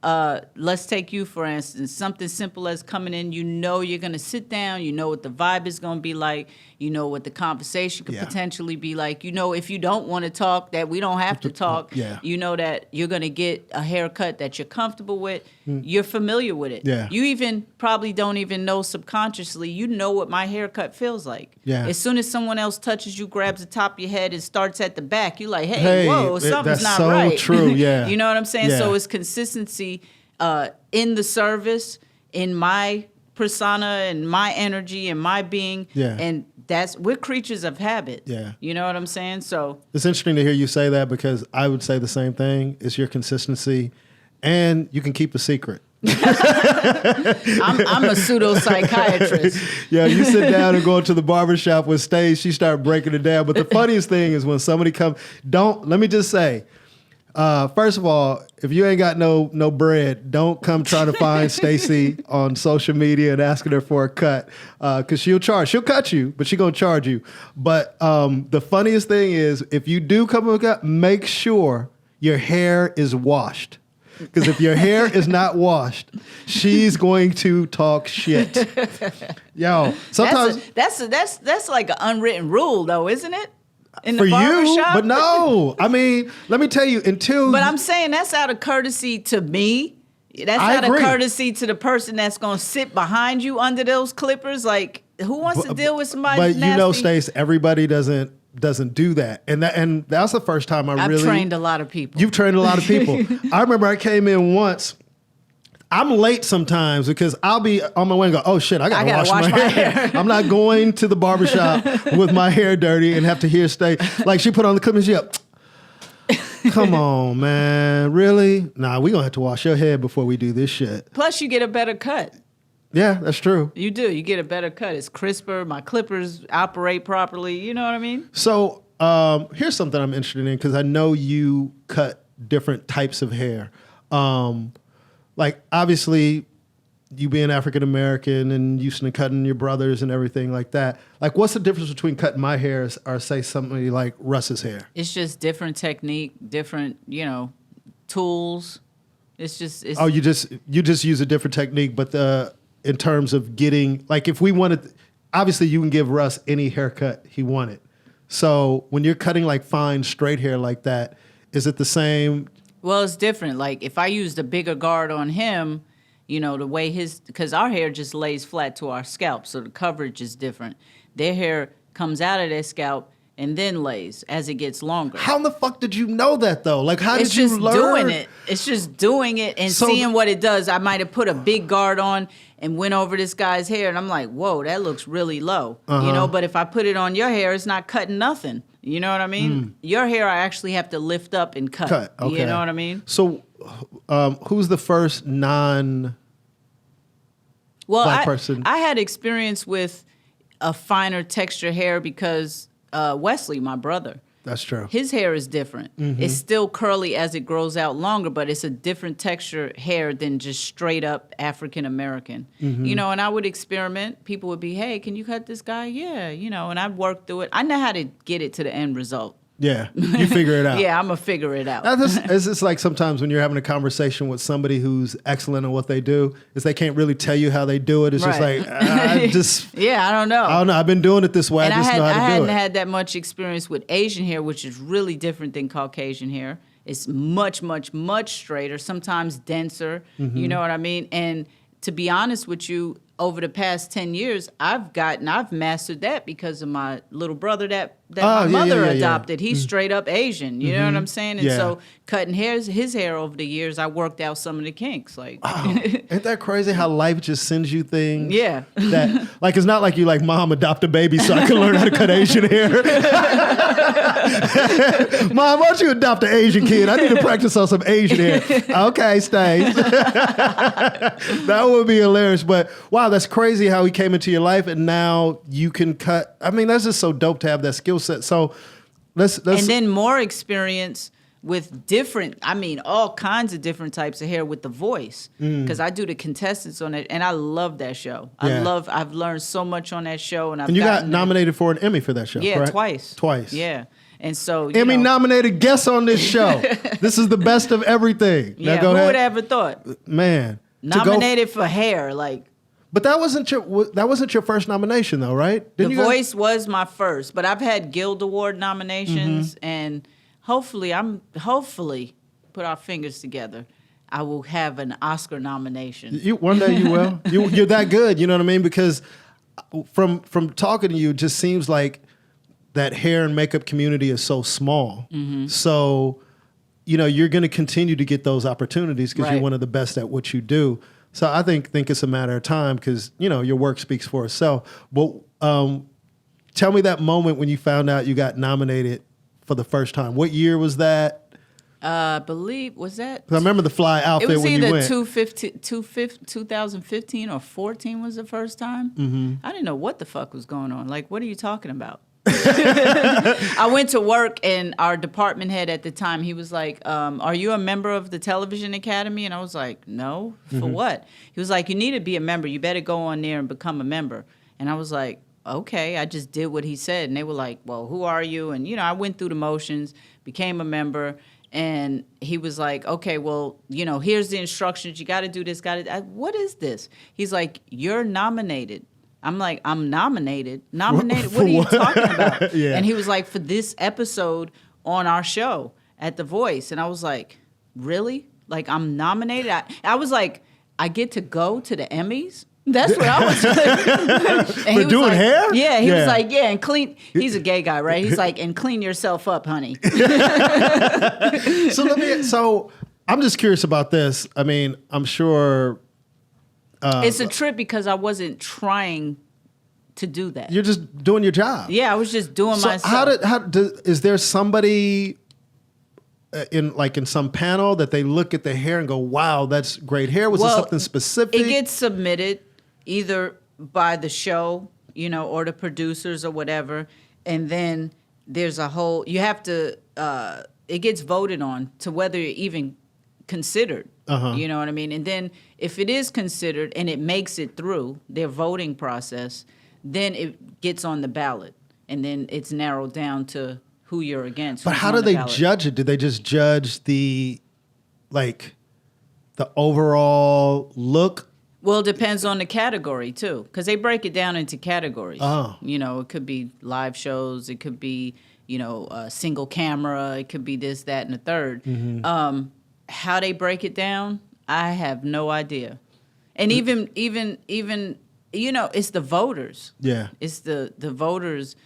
Let's take you, for instance, something simple as coming in, you're going to sit down, what the vibe is going to be like, what the conversation could potentially be like, if you don't want to talk, that we don't have to talk, that you're going to get a haircut that you're comfortable with, you're familiar with it. Yeah. You even probably don't even know subconsciously, what my haircut feels like. Yeah. As soon as someone else touches you, grabs the top of your head and starts at the back, you're like, hey whoa, something's not right. That's so true, yeah. You know what I'm saying? Yeah. So it's consistency in the service, in my persona and my energy and my being. Yeah. And we're creatures of habit. Yeah. You know what I'm saying? So it's interesting to hear you say that because I would say the same thing. It's your consistency and you can keep a secret. I'm a pseudo psychiatrist. Yeah, you sit down and go into the barbershop with Stace, she start breaking it down. But the funniest thing is when somebody comes, let me just say, first of all, if you ain't got no bread, don't come trying to find Stacey on social media and asking her for a cut, because she'll cut you, but she's gonna charge you. But the funniest thing is if you do come with a cut, make sure your hair is washed. Because if your hair is not washed, she's going to talk shit. Yo, sometimes that's like an unwritten rule, though, isn't it? In the for you, shop? But no. I mean, let me tell you, But I'm saying that's out of courtesy to me. That's out of courtesy to the person that's going to sit behind you under those clippers. Like, who wants to deal with somebody But nasty? Stace, everybody doesn't do that. And that's the first time I've trained a lot of people. You've trained a lot of people. I remember I came in once. I'm late sometimes because I'll be on my way and go, oh shit, I gotta wash my hair. I'm not going to the barbershop with my hair dirty and have to hear stay. Like she put on the clip and she up. Come on, man. Really? Nah, we gonna have to wash your hair before we do this shit. Plus, you get a better cut. Yeah, that's true. You do. You get a better cut. It's crisper. My clippers operate properly. You know what I mean? So here's something I'm interested in because I know you cut different types of hair. Like, obviously, you being African American and used to cutting your brothers and everything like that. Like, what's the difference between cutting my hair or say somebody like Russ's hair? It's just different technique, different, tools. It's just. Oh, you just use a different technique, but in terms of getting, like, if we wanted, obviously you can give Russ any haircut he wanted. So when you're cutting like fine straight hair like that, is it the same? Well, it's different. Like if I used a bigger guard on him, the way because our hair just lays flat to our scalp, so the coverage is different. Their hair comes out of their scalp and then lays as it gets longer. How in the fuck did you know that though? Like how did you learn? It's just doing it. It's just doing it and seeing what it does. I might have put a big guard on and went over this guy's hair and I'm like, whoa, that looks really low. But if I put it on your hair, it's not cutting nothing. You know what I mean? Your hair, I actually have to lift up and cut. Okay. You know what I mean? So who's the first non-black person? I had experience with a finer texture hair because Wesley, my brother. That's true. His hair is different. It's still curly as it grows out longer, but it's a different texture hair than just straight up African American. And I would experiment. People would be, hey, can you cut this guy? Yeah, and I'd work through it. I know how to get it to the end result. Yeah, you figure it out. Yeah, I'm going to figure it out. It's just like sometimes when you're having a conversation with somebody who's excellent at what they do, is they can't really tell you how they do it. It's just like, yeah, I don't know. I've been doing it this way. And I just know how to do it. I hadn't had that much experience with Asian hair, which is really different than Caucasian hair. It's much, much, much straighter, sometimes denser. You know what I mean? And to be honest with you, over the past 10 years, I've mastered that because of my little brother that my mother adopted. He's straight up Asian. You know what I'm saying? And so cutting his hair over the years, I worked out some of the kinks. Like, ain't that crazy how life just sends you things? Yeah. That like it's not like you like, Mom, adopt a baby so I can learn how to cut Asian hair. Mom, why don't you adopt an Asian kid? I need to practice on some Asian hair. Okay, Stace. That would be hilarious. But wow, that's crazy how he came into your life and now you can cut. I mean, that's just so dope to have that skill set. So let's and then more experience with all kinds of different types of hair with the voice. Because I do the contestants on it and I love that show. Yeah. I've learned so much on that show and you got nominated for an Emmy for that show, yeah, correct? Twice. Yeah. And so Emmy nominated guest on this show. This is the best of everything. Yeah, now go who ahead. would have ever thought? Man. Nominated for hair, like. But that wasn't your first nomination though, right? The Voice was my first, but I've had Guild Award nominations and hopefully put our fingers together, I will have an Oscar nomination. One day you will. You're that good, you know what I mean? Because from talking to you, it just seems like that hair and makeup community is so small. So, you're going to continue to get those opportunities because you're one of the best at what you do. So I think it's a matter of time because, your work speaks for itself. But tell me that moment when you found out you got nominated for the first time. What year was that? I believe, was that? 'Cause I remember the fly outfit when you went. It was either 2015 or 14 was the first time. I didn't know what the fuck was going on. Like, what are you talking about? I went to work and our department head at the time, he was like, are you a member of the Television Academy? And I was like, no, for what? He was like, you need to be a member. You better go on there and become a member. And I was like, okay. I just did what he said. And they were like, well, who are you? And, I went through the motions, became a member. And he was like, okay, well, here's the instructions. You got to do this, what is this? He's like, you're nominated. I'm like, I'm nominated? Nominated? What are you talking about? Yeah. And he was like, for this episode on our show at The Voice. And I was like, really? Like, I'm nominated? I was like, I get to go to the Emmys? That's what I was like. For doing hair? Yeah, he was like, yeah, and clean. He's a gay guy, right? He's like, and clean yourself up, honey. So I'm just curious about this. I mean, I'm sure it's a trip because I wasn't trying to do that. you're just doing your job. Yeah, I was just doing So myself. is there somebody in some panel that they look at the hair and go, "Wow, that's great hair"? Was it something specific? It gets submitted either by the show, or the producers or whatever, and then there's a whole. You have to. It gets voted on to whether you're even considered. You know what I mean? And then if it is considered and it makes it through their voting process, then it gets on the ballot, and then it's narrowed down to who you're against. But how do they judge it? Do they just judge the overall look? Well, it depends on the category too, because they break it down into categories. Oh. It could be live shows, it could be a single camera, it could be this, that, and the third. How they break it down, I have no idea. And even it's the voters. Yeah. It's the voters.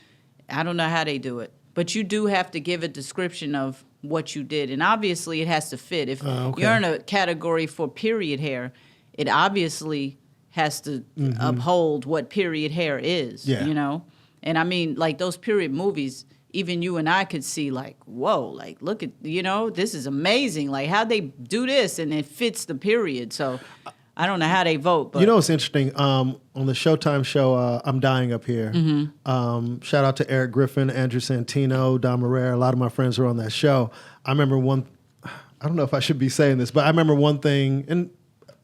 I don't know how they do it. But you do have to give a description of what you did. And obviously it has to fit. If you're in a category for period hair, it obviously has to uphold what period hair is, And I mean, like those period movies, even you and I could see like, whoa, like look at, this is amazing. Like how'd they do this? And it fits the period. So I don't know how they vote. But It's interesting. On the Showtime show, I'm Dying Up Here. Shout out to Eric Griffin, Andrew Santino, Don Marrera. A lot of my friends were on that show. I remember I don't know if I should be saying this, but I remember one thing, and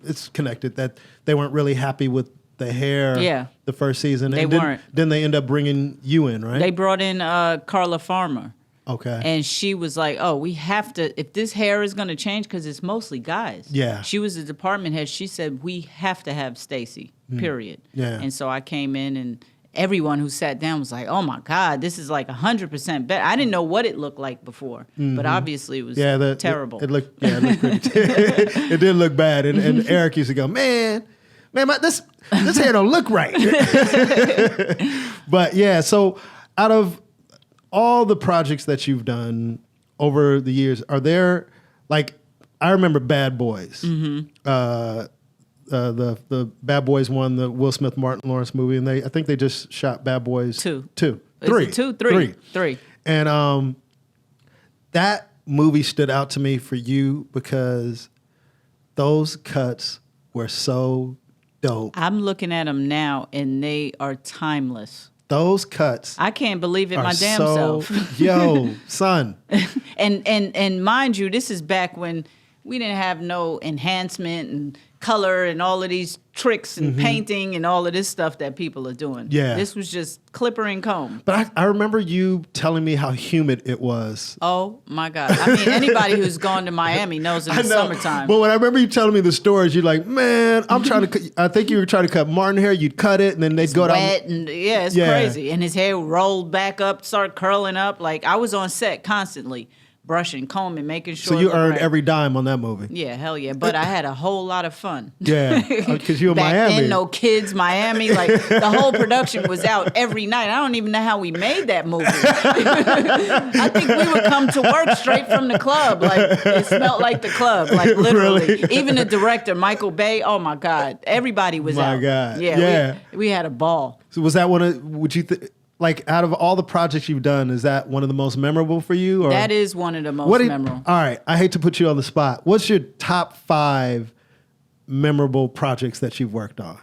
it's connected, that they weren't really happy with the hair the first season. They weren't. Then they end up bringing you in, right? They brought in Carla Farmer. Okay. And she was like, oh, we have to, if this hair is going to change, because it's mostly guys. Yeah. She was the department head. She said, we have to have Stacey, period. Yeah. And so I came in and everyone who sat down was like, oh my God, this is like 100% better. I didn't know what it looked like before, but obviously it was terrible. It looked pretty, it did look bad. And Eric used to go, man, this hair don't look right. But yeah, so out of all the projects that you've done over the years, are there, like, I remember Bad Boys. The Bad Boys one, the Will Smith Martin Lawrence movie, and I think they just shot Bad Boys Three. Three. And that movie stood out to me for you because those cuts were so dope. I'm looking at them now, and they are timeless. Those cuts. I can't believe it my damn self. Yo, son. And mind you, this is back when we didn't have no enhancement and color and all of these tricks and painting and all of this stuff that people are doing. Yeah. This was just clipper and comb. But I remember you telling me how humid it was. Oh, my God. I mean, anybody who's gone to Miami knows in the summertime. But when I remember you telling me the stories, you're like, man, I'm trying to I think you were trying to cut Martin hair. You'd cut it, and then they'd go down. Wet and it's crazy. And his hair rolled back up, started curling up. Like, I was on set constantly, brushing, combing, making sure. So you earned every dime on that movie. Yeah, hell yeah. But I had a whole lot of fun. Yeah, because you were Back Miami. then, no kids, Miami. Like, the whole production was out every night. I don't even know how we made that movie. I think we would come to work straight from the club. Like, it smelled like the club. Like, literally. Really? Even the director, Michael Bay, oh my God. Everybody was out. My God. Yeah. We had a ball. So was that one of, like, out of all the projects you've done, is that one of the most memorable for you? Or That is one of the most memorable. All right, I hate to put you on the spot. What's your top 5 memorable projects that you've worked on?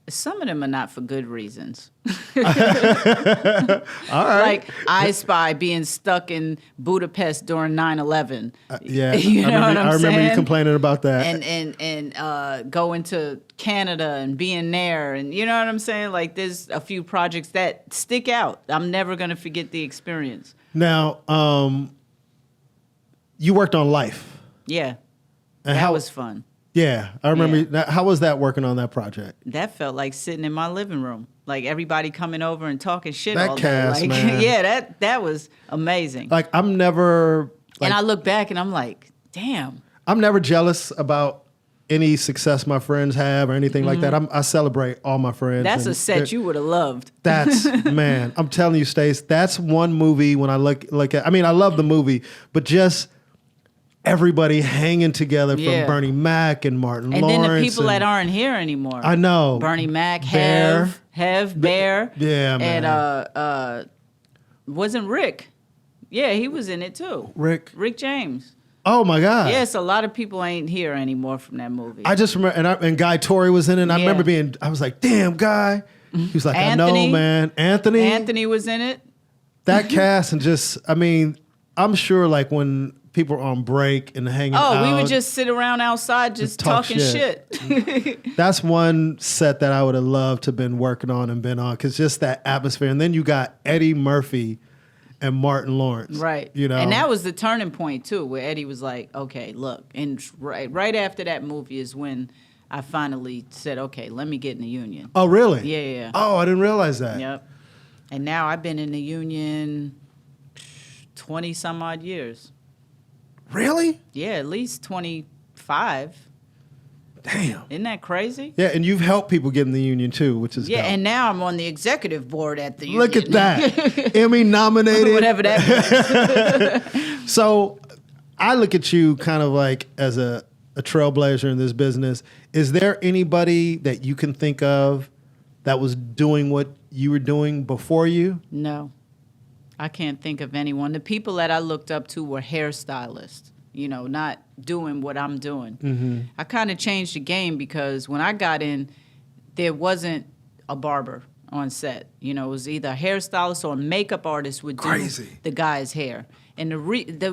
Some of them are not for good reasons. All right. Like I Spy being stuck in Budapest during 9/11. Yeah, You know what I'm I remember you saying? complaining about that. And going to Canada and being there, and you know what I'm saying? Like there's a few projects that stick out. I'm never gonna forget the experience. Now, you worked on Life. Yeah, And that was fun. Yeah, I remember. How was that working on that project? That felt like sitting in my living room, like everybody coming over and talking shit That all day. cast, Like, man. yeah, that was amazing. Like, I'm never. Like, and I look back and I'm like, damn. I'm never jealous about any success my friends have or anything like that. I celebrate all my friends. That's and a set you would have loved. That's, man, I'm telling you, Stace, that's one movie when I look at, I mean, I love the movie, but just everybody hanging together Yeah. from Bernie Mac and Martin And Lawrence. then the people that aren't here anymore. I know. Bernie Mac, Bear. Hev, Bear. Yeah, man. And wasn't Rick. Yeah, he was in it too. Rick. James. Oh my God. Yes, a lot of people ain't here anymore from that movie. I just remember, and Guy Torrey was in it. And I Yeah. remember I was like, damn, Guy. He was like, Anthony. I know, man. Anthony was in it. That cast and just, I mean, I'm sure like when people are on break and hanging out. Oh, we would just sit around outside just talk talking shit. That's one set that I would have loved to have been working on and been on, because just that atmosphere. And then you got Eddie Murphy and Martin Lawrence. Right. You know? And that was the turning point too, where Eddie was like, okay, look. And right after that movie is when I finally said, okay, let me get in the union. Oh, really? Yeah. Oh, I didn't realize that. Yep. And now I've been in the union 20 some odd years. Really? Yeah, at least 25. Damn. Isn't that crazy? Yeah, and you've helped people get in the union too, which is Yeah, dope. and now I'm on the executive board at the union. Look at that. Emmy nominated. Whatever that means. So I look at you kind of like as a trailblazer in this business. Is there anybody that you can think of that was doing what you were doing before you? No, I can't think of anyone. The people that I looked up to were hairstylists, you know, not doing what I'm doing. Mm-hmm. I kind of changed the game because when I got in, there wasn't a barber on set. You know, it was either a hairstylist or a makeup artist would do Crazy. the guy's hair. And the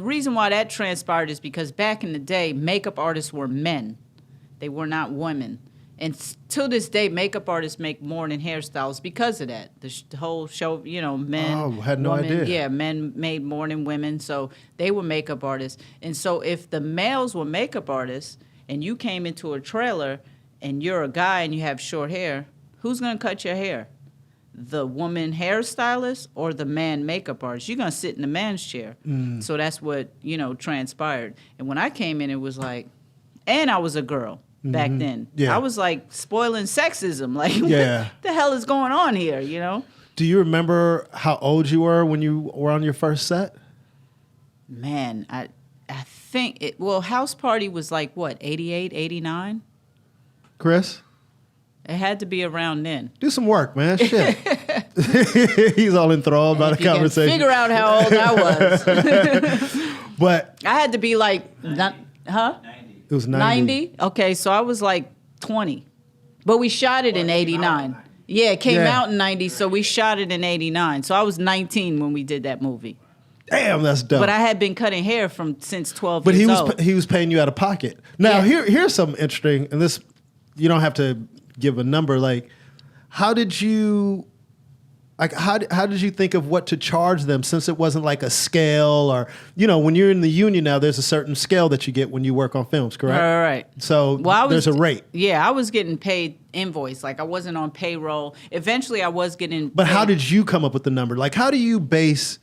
reason why that transpired is because back in the day, makeup artists were men. They were not women. And to this day, makeup artists make more than hairstylists because of that. The whole show, you know, men. Oh, had no women, idea. Yeah, men made more than women, so they were makeup artists. And so if the males were makeup artists and you came into a trailer and you're a guy and you have short hair, who's going to cut your hair? The woman hairstylist or the man makeup artist? You're going to sit in the man's chair. So that's what, you know, transpired. And when I came in, it was like, and I was a girl. Back then, Yeah. I was like spoiling sexism. Like, Yeah. what the hell is going on here? You know, Do you remember how old you were when you were on your first set? man, I think it. Well, House Party was like what, 88, 89? Chris? It had to be around then. Do some work, man. Shit. He's all enthralled by the If you can conversation. figure out how old I was. But I had to be like, huh? 90. it was 90. 90? Okay, so I was like 20. But we shot it in 89. Yeah, it came Yeah. out in 90, so we shot it in 89. So I was 19 when we did that movie. Damn, that's dope. But I had been cutting hair since 12 But years he was old. he was paying you out of pocket. Now Yeah. here's something interesting, and this you don't have to give a number. Like, how did you think of what to charge them, since it wasn't like a scale, or when you're in the union now, there's a certain scale that you get when you work on films, correct? Right. So there's a rate. Yeah, I was getting paid invoice. Like I wasn't on payroll. Eventually, I was getting. But how paid. did you come up with the number? Like, how do you base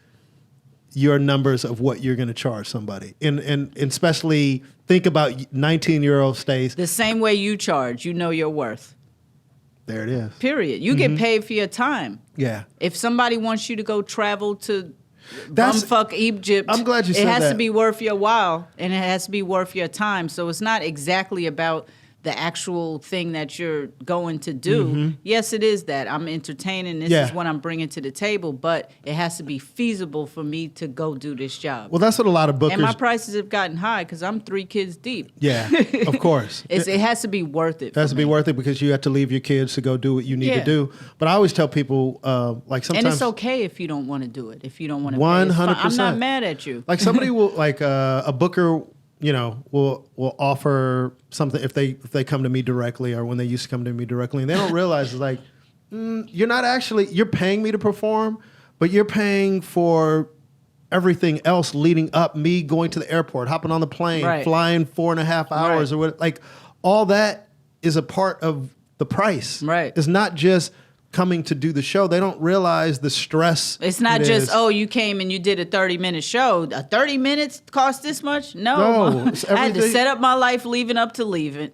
your numbers of what you're going to charge somebody? And especially think about 19-year-old Stacey. The same way you charge, you know your worth. There it is. Period. You get paid for your time. Yeah. If somebody wants you to go travel to That's- bumfuck Egypt, I'm glad you said it has that. to be worth your while, and it has to be worth your time. So it's not exactly about the actual thing that you're going to do. Yes, it is that. I'm entertaining. This Yeah. is what I'm bringing to the table, but it has to be feasible for me to go do this job. Well, that's what a lot of bookers. And my prices have gotten high because I'm 3 kids deep. Yeah, of course. It has to be worth it. It has for to be me. worth it because you have to leave your kids to go do what you need to Yeah. do. But I always tell people, like sometimes, And it's okay if you don't want to do it. If you don't want to, 100%. I'm not mad at you. like somebody will, like a booker, will offer something if they come to me directly, or when they used to come to me directly, and they don't realize it's like, you're paying me to perform, but you're paying for everything else leading up, me going to the airport, hopping on the plane, Right. flying 4.5 hours Right. or what, like all that is a part of the price. Right. It's not just coming to do the show, they don't realize the stress. It's not just, you came and you did a 30-minute show. A 30 minutes cost this much? No. I had to set up my life leading up to leaving.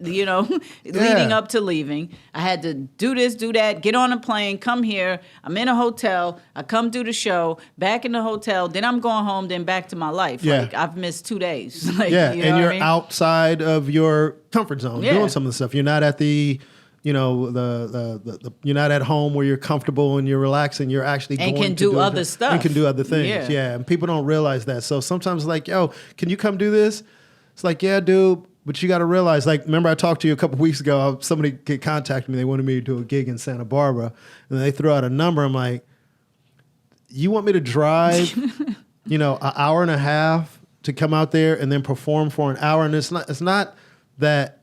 I had to do this, do that, get on a plane, come here. I'm in a hotel. I come do the show, back in the hotel. Then I'm going home, then back to my life. Yeah. Like, I've missed 2 days. And you're outside of your comfort zone doing some of the stuff. You're not at the... the you're not at home where you're comfortable and you're relaxing. You're actually and going can to do other stuff. And can do other things. Yeah. And people don't realize that. So sometimes like, yo, can you come do this? It's like, yeah, dude. But you got to realize, like, remember I talked to you a couple weeks ago. Somebody contacted me. They wanted me to do a gig in Santa Barbara, and they threw out a number. I'm like, you want me to drive, an hour and a half to come out there and then perform for an hour? And it's not that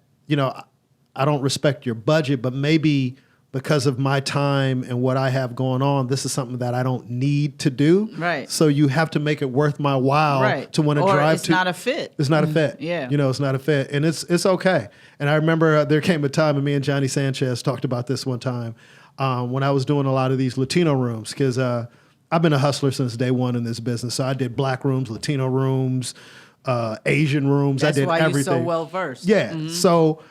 I don't respect your budget, but maybe because of my time and what I have going on, this is something that I don't need to do. Right. So you have to make it worth my while to want to drive it's to. It's not a fit. It's not a fit. Yeah. It's not a fit. And it's okay. And I remember there came a time, and me and Johnny Sanchez talked about this one time when I was doing a lot of these Latino rooms, because I've been a hustler since day one in this business. So I did Black rooms, Latino rooms, Asian rooms. That's I did why everything. You're so well versed. Yeah. Mm-hmm. So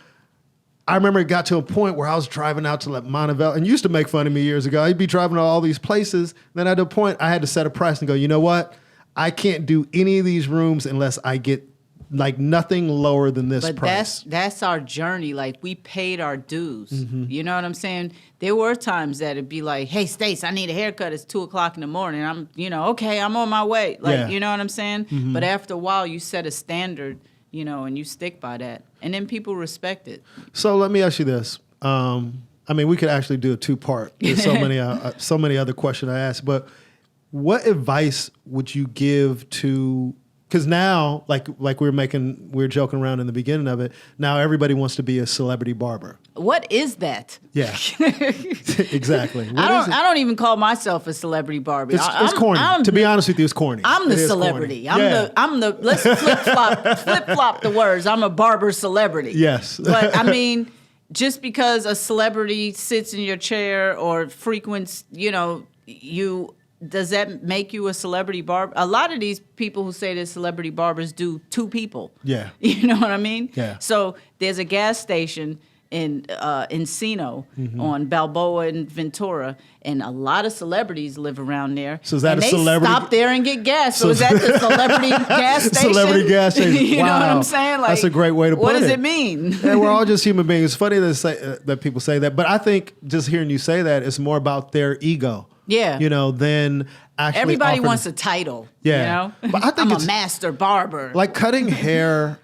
I remember it got to a point where I was driving out to like Montevideo, and you used to make fun of me years ago. I'd be driving to all these places. Then at a point, I had to set a price and go, you know what? I can't do any of these rooms unless I get like nothing lower than this price. But that's our journey. Like, we paid our dues. Mm-hmm. You know what I'm saying? There were times that it'd be like, hey, Stace, I need a haircut. It's 2:00 in the morning. I'm, okay, I'm on my way. Like, you know what I'm saying? Mm-hmm. But after a while, you set a standard, and you stick by that. And then people respect it. So let me ask you this. We could actually do a 2-part. There's so many other questions I asked. But what advice would you give to? Because now, like we were joking around in the beginning of it. Now everybody wants to be a celebrity barber. What is that? Yeah, exactly. I don't even call myself a celebrity barber. It's corny. To be honest with you, it's corny. I'm the celebrity. I'm the. Let's flip flop the words. I'm a barber celebrity. Yes, but just because a celebrity sits in your chair or frequents, you. Does that make you a celebrity barber? A lot of these people who say they're celebrity barbers do 2 people. Yeah. You know what I mean? Yeah. So there's a gas station in Encino mm-hmm. on Balboa and Ventura, and a lot of celebrities live around there. So is that and a celebrity? They stop there and get gas. So is that the celebrity gas station? Celebrity gas station. You know what I'm saying? Like, that's a great way to put it. What does it mean? Yeah, we're all just human beings. It's funny that people say that, but I think just hearing you say that is more about their ego. Yeah. Then actually everybody wants a title. Yeah. But I think I'm a master barber. Like cutting hair,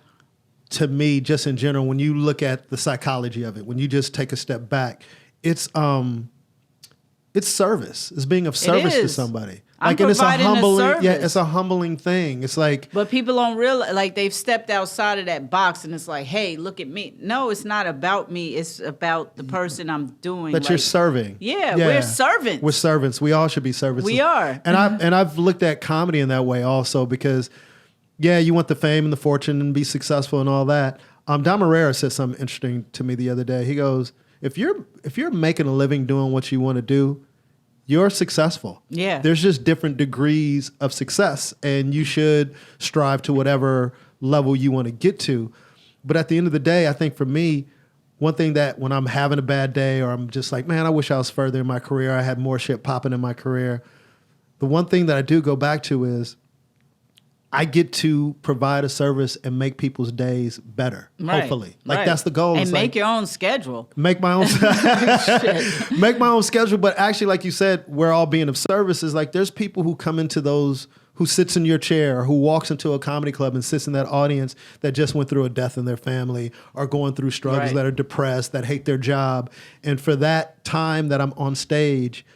to me, just in general, when you look at the psychology of it, when you just take a step back, it's service. It's being of service to somebody. Like, and it's a humbling, it's a humbling thing. It's like, but people don't realize, like, they've stepped outside of that box, and it's like, hey, look at me. No, it's not about me. It's about the person I'm doing. That you're serving. Yeah, we're servants. We're servants. We all should be servants. We are. And I've looked at comedy in that way also, because you want the fame and the fortune and be successful and all that. Don Herrera said something interesting to me the other day. He goes, if you're making a living doing what you want to do, you're successful. Yeah. There's just different degrees of success, and you should strive to whatever level you want to get to. But at the end of the day, I think for me, one thing that when I'm having a bad day, or I'm just like, man, I wish I was further in my career, I had more shit popping in my career, the one thing that I do go back to is I get to provide a service and make people's days better, hopefully. Like, that's the goal. And make your own schedule. Make my own make my own schedule. But actually, like you said, we're all being of service. Is like, there's people who come into those, who sits in your chair, or who walks into a comedy club and sits in that audience that just went through a death in their family, or going through struggles, that are depressed, that hate their job. And for that time that I'm on stage,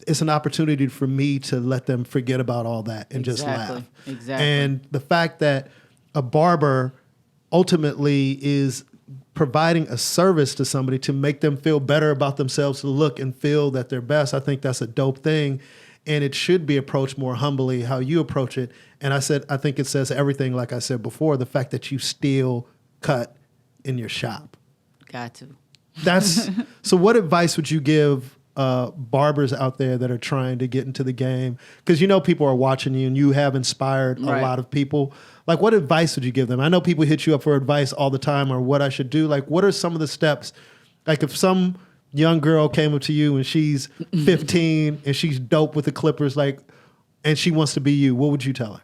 it's an opportunity for me to let them forget about all that and just laugh. Exactly. And the fact that a barber ultimately is providing a service to somebody to make them feel better about themselves, to look and feel that they're best, I think that's a dope thing. And it should be approached more humbly, how you approach it. And I think it says everything, like I said before, the fact that you still cut in your shop. Got to. So what advice would you give barbers out there that are trying to get into the game? Because people are watching you and you have inspired a lot of people. Like, what advice would you give them? I know people hit you up for advice all the time or what I should do. Like, what are some of the steps? Like, if some young girl came up to you and she's 15 and she's dope with the Clippers, and she wants to be you, what would you tell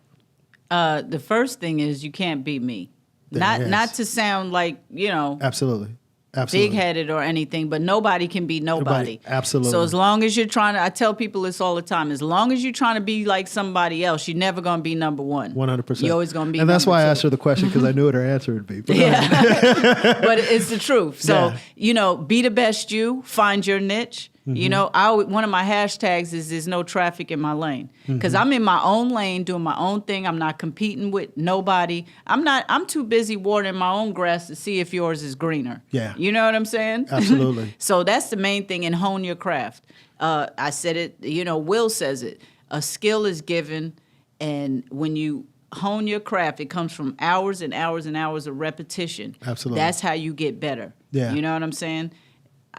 her? The first thing is you can't beat me. Yes. Not to sound like, Absolutely. big-headed or anything, but nobody can beat nobody. Absolutely. So as long as you're trying to, I tell people this all the time, as long as you're trying to be like somebody else, you're never going to be number one. 100%. You're always going to be And that's number why I two. asked her the question, because I knew what her answer would be. But But it's the truth. So, Yeah. be the best you, find your niche. One of my hashtags is there's no traffic in my lane. Because I'm in my own lane doing my own thing. I'm not competing with nobody. I'm too busy watering my own grass to see if yours is greener. Yeah. You know what I'm saying? Absolutely. So that's the main thing, and hone your craft. I said it, Will says it. A skill is given, and when you hone your craft, it comes from hours and hours and hours of repetition. Absolutely. That's how you get better. Yeah. You know what I'm saying?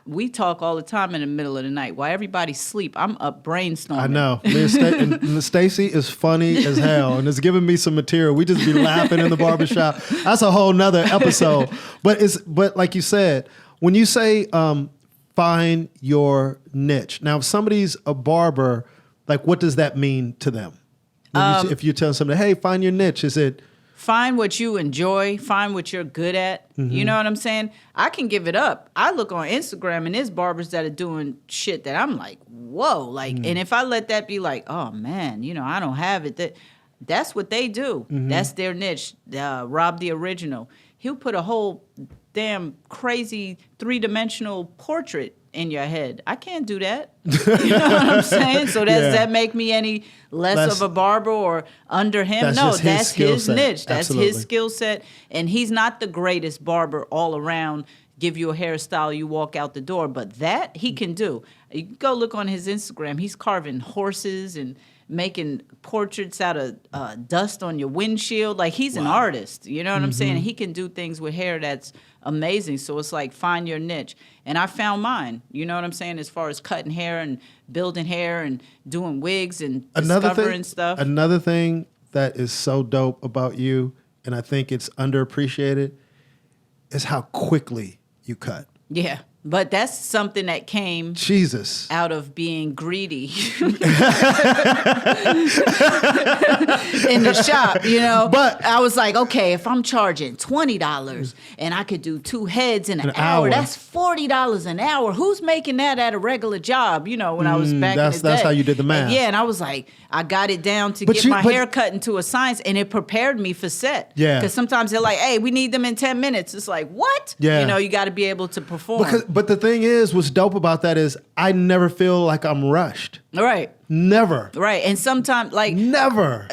We talk all the time in the middle of the night. While everybody sleep, I'm up brainstorming. I know. Me and Stacey is funny as hell, and it's giving me some material. We just be laughing in the barbershop. That's a whole nother episode. But like you said, when you say find your niche, now if somebody's a barber, what does that mean to them? If you tell somebody, hey, find your niche, is it? Find what you enjoy. Find what you're good at. You know what I'm saying? I can give it up. I look on Instagram and there's barbers that are doing shit that I'm like, whoa. And if I let that be like, oh man, I don't have it. That's what they do. That's their niche. Rob the Original. He'll put a whole damn crazy 3-dimensional portrait in your head. I can't do that. You know what I'm saying? So does that make me any less of a barber or under him? No, that's his niche. That's his skill set. And he's not the greatest barber all around, give you a hairstyle, you walk out the door. But that he can do. You can go look on his Instagram. He's carving horses and making portraits out of dust on your windshield. He's an artist. You know what I'm saying? He can do things with hair that's amazing. So it's like, find your niche. And I found mine. You know what I'm saying? As far as cutting hair and building hair and doing wigs and discovering stuff. Another thing that is so dope about you, and I think it's underappreciated, is how quickly you cut. Yeah. But that's something that came out of being greedy in the shop, But I was like, okay, if I'm charging $20 and I could do 2 heads in an hour, that's $40 an hour. Who's making that at a regular job? When I was back in the day. That's how you did the math. And I was like, I got it down to get my hair cut into a science, and it prepared me for set. Yeah. Because sometimes they're like, hey, we need them in 10 minutes. It's like, what? Yeah. You got to be able to perform. But the thing is, what's dope about that is I never feel like I'm rushed. Right. Never. Right. And sometimes, never.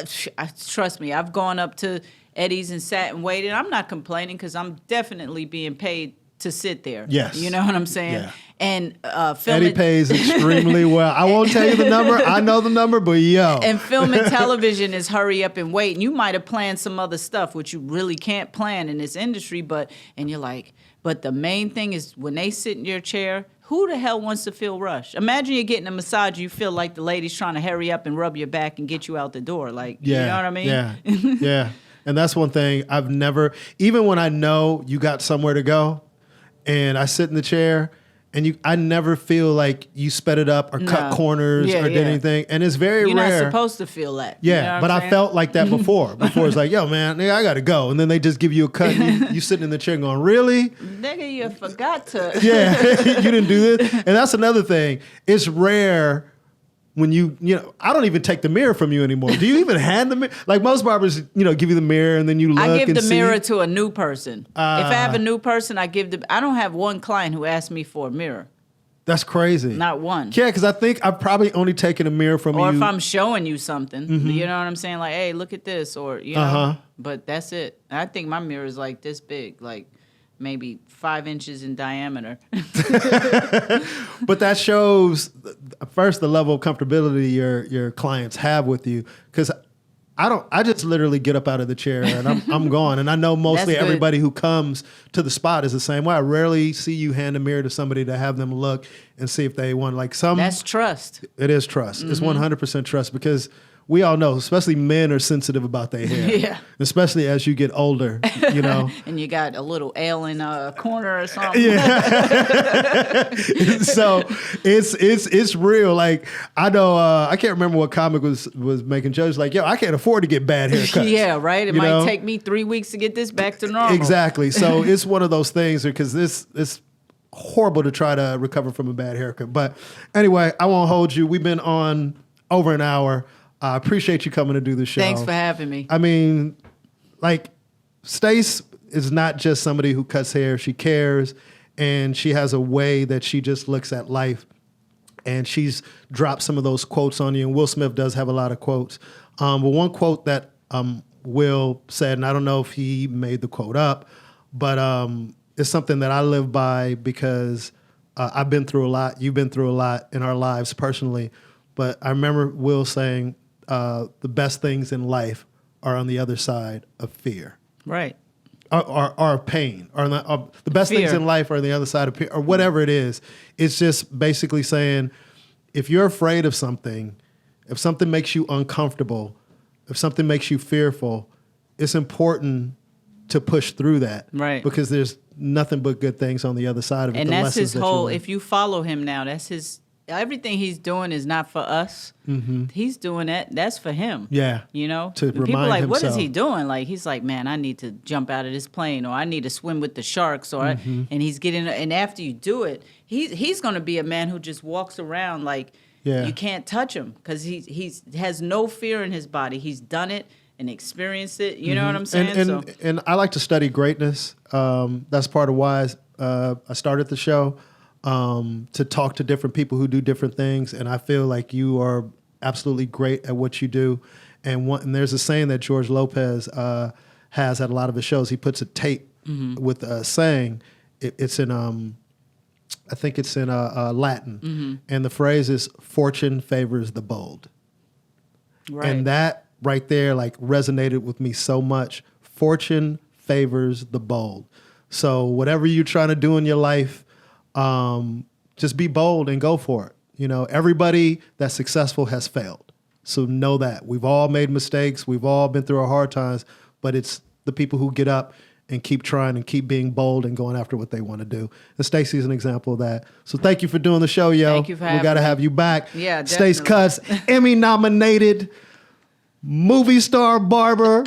Trust me, I've gone up to Eddie's and sat and waited. I'm not complaining because I'm definitely being paid to sit there. Yes. You know what I'm saying? Yeah. And Eddie pays extremely well. I won't tell you the number. I know the number, but yo. And film and television is hurry up and wait. And you might have planned some other stuff, which you really can't plan in this industry. And you're like, but the main thing is when they sit in your chair, who the hell wants to feel rushed? Imagine you're getting a massage, you feel like the lady's trying to hurry up and rub your back and get you out the door. You know what I mean? Yeah, yeah. And that's one thing I've never, even when I know you got somewhere to go and I sit in the chair, and I never feel like you sped it up or cut corners or did anything. And it's very You're rare. You're not supposed to feel that. Yeah, you know but I felt like that before. Before it's like, yo, man, nigga, I got to go. And then they just give you a cut. And you sitting in the chair going, really? Nigga, you forgot to. Yeah, you didn't do this. And that's another thing. It's rare when I don't even take the mirror from you anymore. Do you even hand the mirror? Like most barbers, give you the mirror and then you look and see. I give the mirror to a new person. If I have a new person, I don't have one client who asks me for a mirror. That's crazy. Not one. Yeah, because I think I've probably only taken a mirror from you. Or if I'm showing you something, you know what I'm saying? Like, hey, look at this. Or, but that's it. I think my mirror is like this big, like maybe 5 inches in diameter. But that shows, first, the level of comfortability your clients have with you. Because I just literally get up out of the chair and I'm gone. And I know mostly That's good. everybody who comes to the spot is the same way. I rarely see you hand a mirror to somebody to have them look and see if they want, like, some. That's trust. It is trust. It's Mm-hmm. 100% trust, because we all know, especially men are sensitive about their hair. Yeah. Especially as you get older, you know. And you got a little L in a corner or something. So it's real. Like, I know, I can't remember what comic was making jokes like, yo, I can't afford to get bad haircuts. Yeah, right. It You might know? take me 3 weeks to get this back to normal. Exactly. So it's one of those things, because it's horrible to try to recover from a bad haircut. But anyway, I won't hold you. We've been on over an hour. I appreciate you coming to do the show. Thanks for having me. I mean, like, Stace is not just somebody who cuts hair. She cares, and she has a way that she just looks at life. And she's dropped some of those quotes on you. And Will Smith does have a lot of quotes. But one quote that Will said, and I don't know if he made the quote up, but it's something that I live by, because I've been through a lot. You've been through a lot in our lives personally. But I remember Will saying, the best things in life are on the other side of fear. Right. Or pain. Or the best things Fear. in life are on the other side of fear, or whatever it is. It's just basically saying, if you're afraid of something, if something makes you uncomfortable, if something makes you fearful, it's important to push through that. Right. Because there's nothing but good things on the other side of it. And the that's lessons his that you whole, learn. if you follow him now, that's his, everything he's doing is not for us. Mm-hmm. He's doing that's for him. Yeah. You know? To And people remind are like, what is himself. he doing? Like, he's like, man, I need to jump out of this plane, or I need to swim with the sharks, or Mm-hmm. and he's getting, and after you do it, he's going to be a man who just walks around like, Yeah. you can't touch him, because he has no fear in his body. He's done it and experienced it. You know what I'm saying? And I like to study greatness. That's part of why I started the show, to talk to different people who do different things. And I feel like you are absolutely great at what you do. And there's a saying that George Lopez has at a lot of his shows. He puts a tape with a saying. It's in, I think it's in Latin. And the phrase is, fortune favors the bold. right. And that right there, like, resonated with me so much. Fortune favors the bold. So whatever you're trying to do in your life, just be bold and go for it. You know, everybody that's successful has failed. So know that. We've all made mistakes. We've all been through our hard times, but it's the people who get up and keep trying and keep being bold and going after what they want to do. And Stacey's an example of that. So thank you for doing the show, yo. Thank you for We having got to me. have you back. Yeah, Stacey definitely. Kutz, Emmy nominated movie star barber.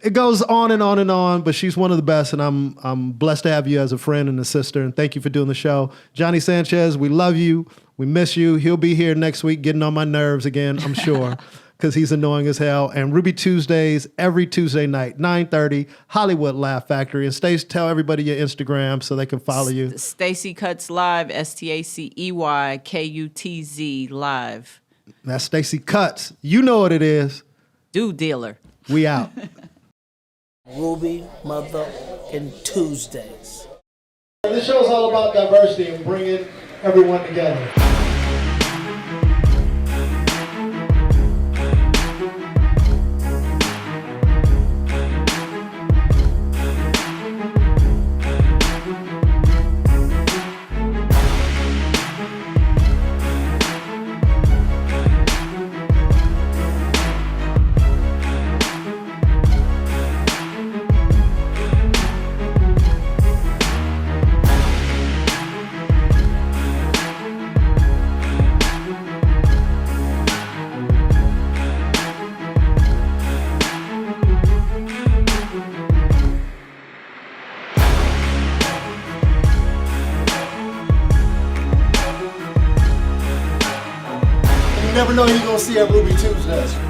It goes on and on and on, but she's one of the best, and I'm blessed to have you as a friend and a sister, and thank you for doing the show. Johnny Sanchez, we love you. We miss you. He'll be here next week getting on my nerves again, I'm sure, because he's annoying as hell. And Ruby Tuesdays, every Tuesday night, 9:30, Hollywood Laugh Factory. And Stace, tell everybody your Instagram so they can follow you. Stacey Kutz Live, STACEYKUTZ Live. That's Stacey Kutz. You know what it is. Do dealer. We out. Ruby motherfucking Tuesdays. This show is all about diversity and bringing everyone together. You never know who you're going to see at Ruby Tuesdays.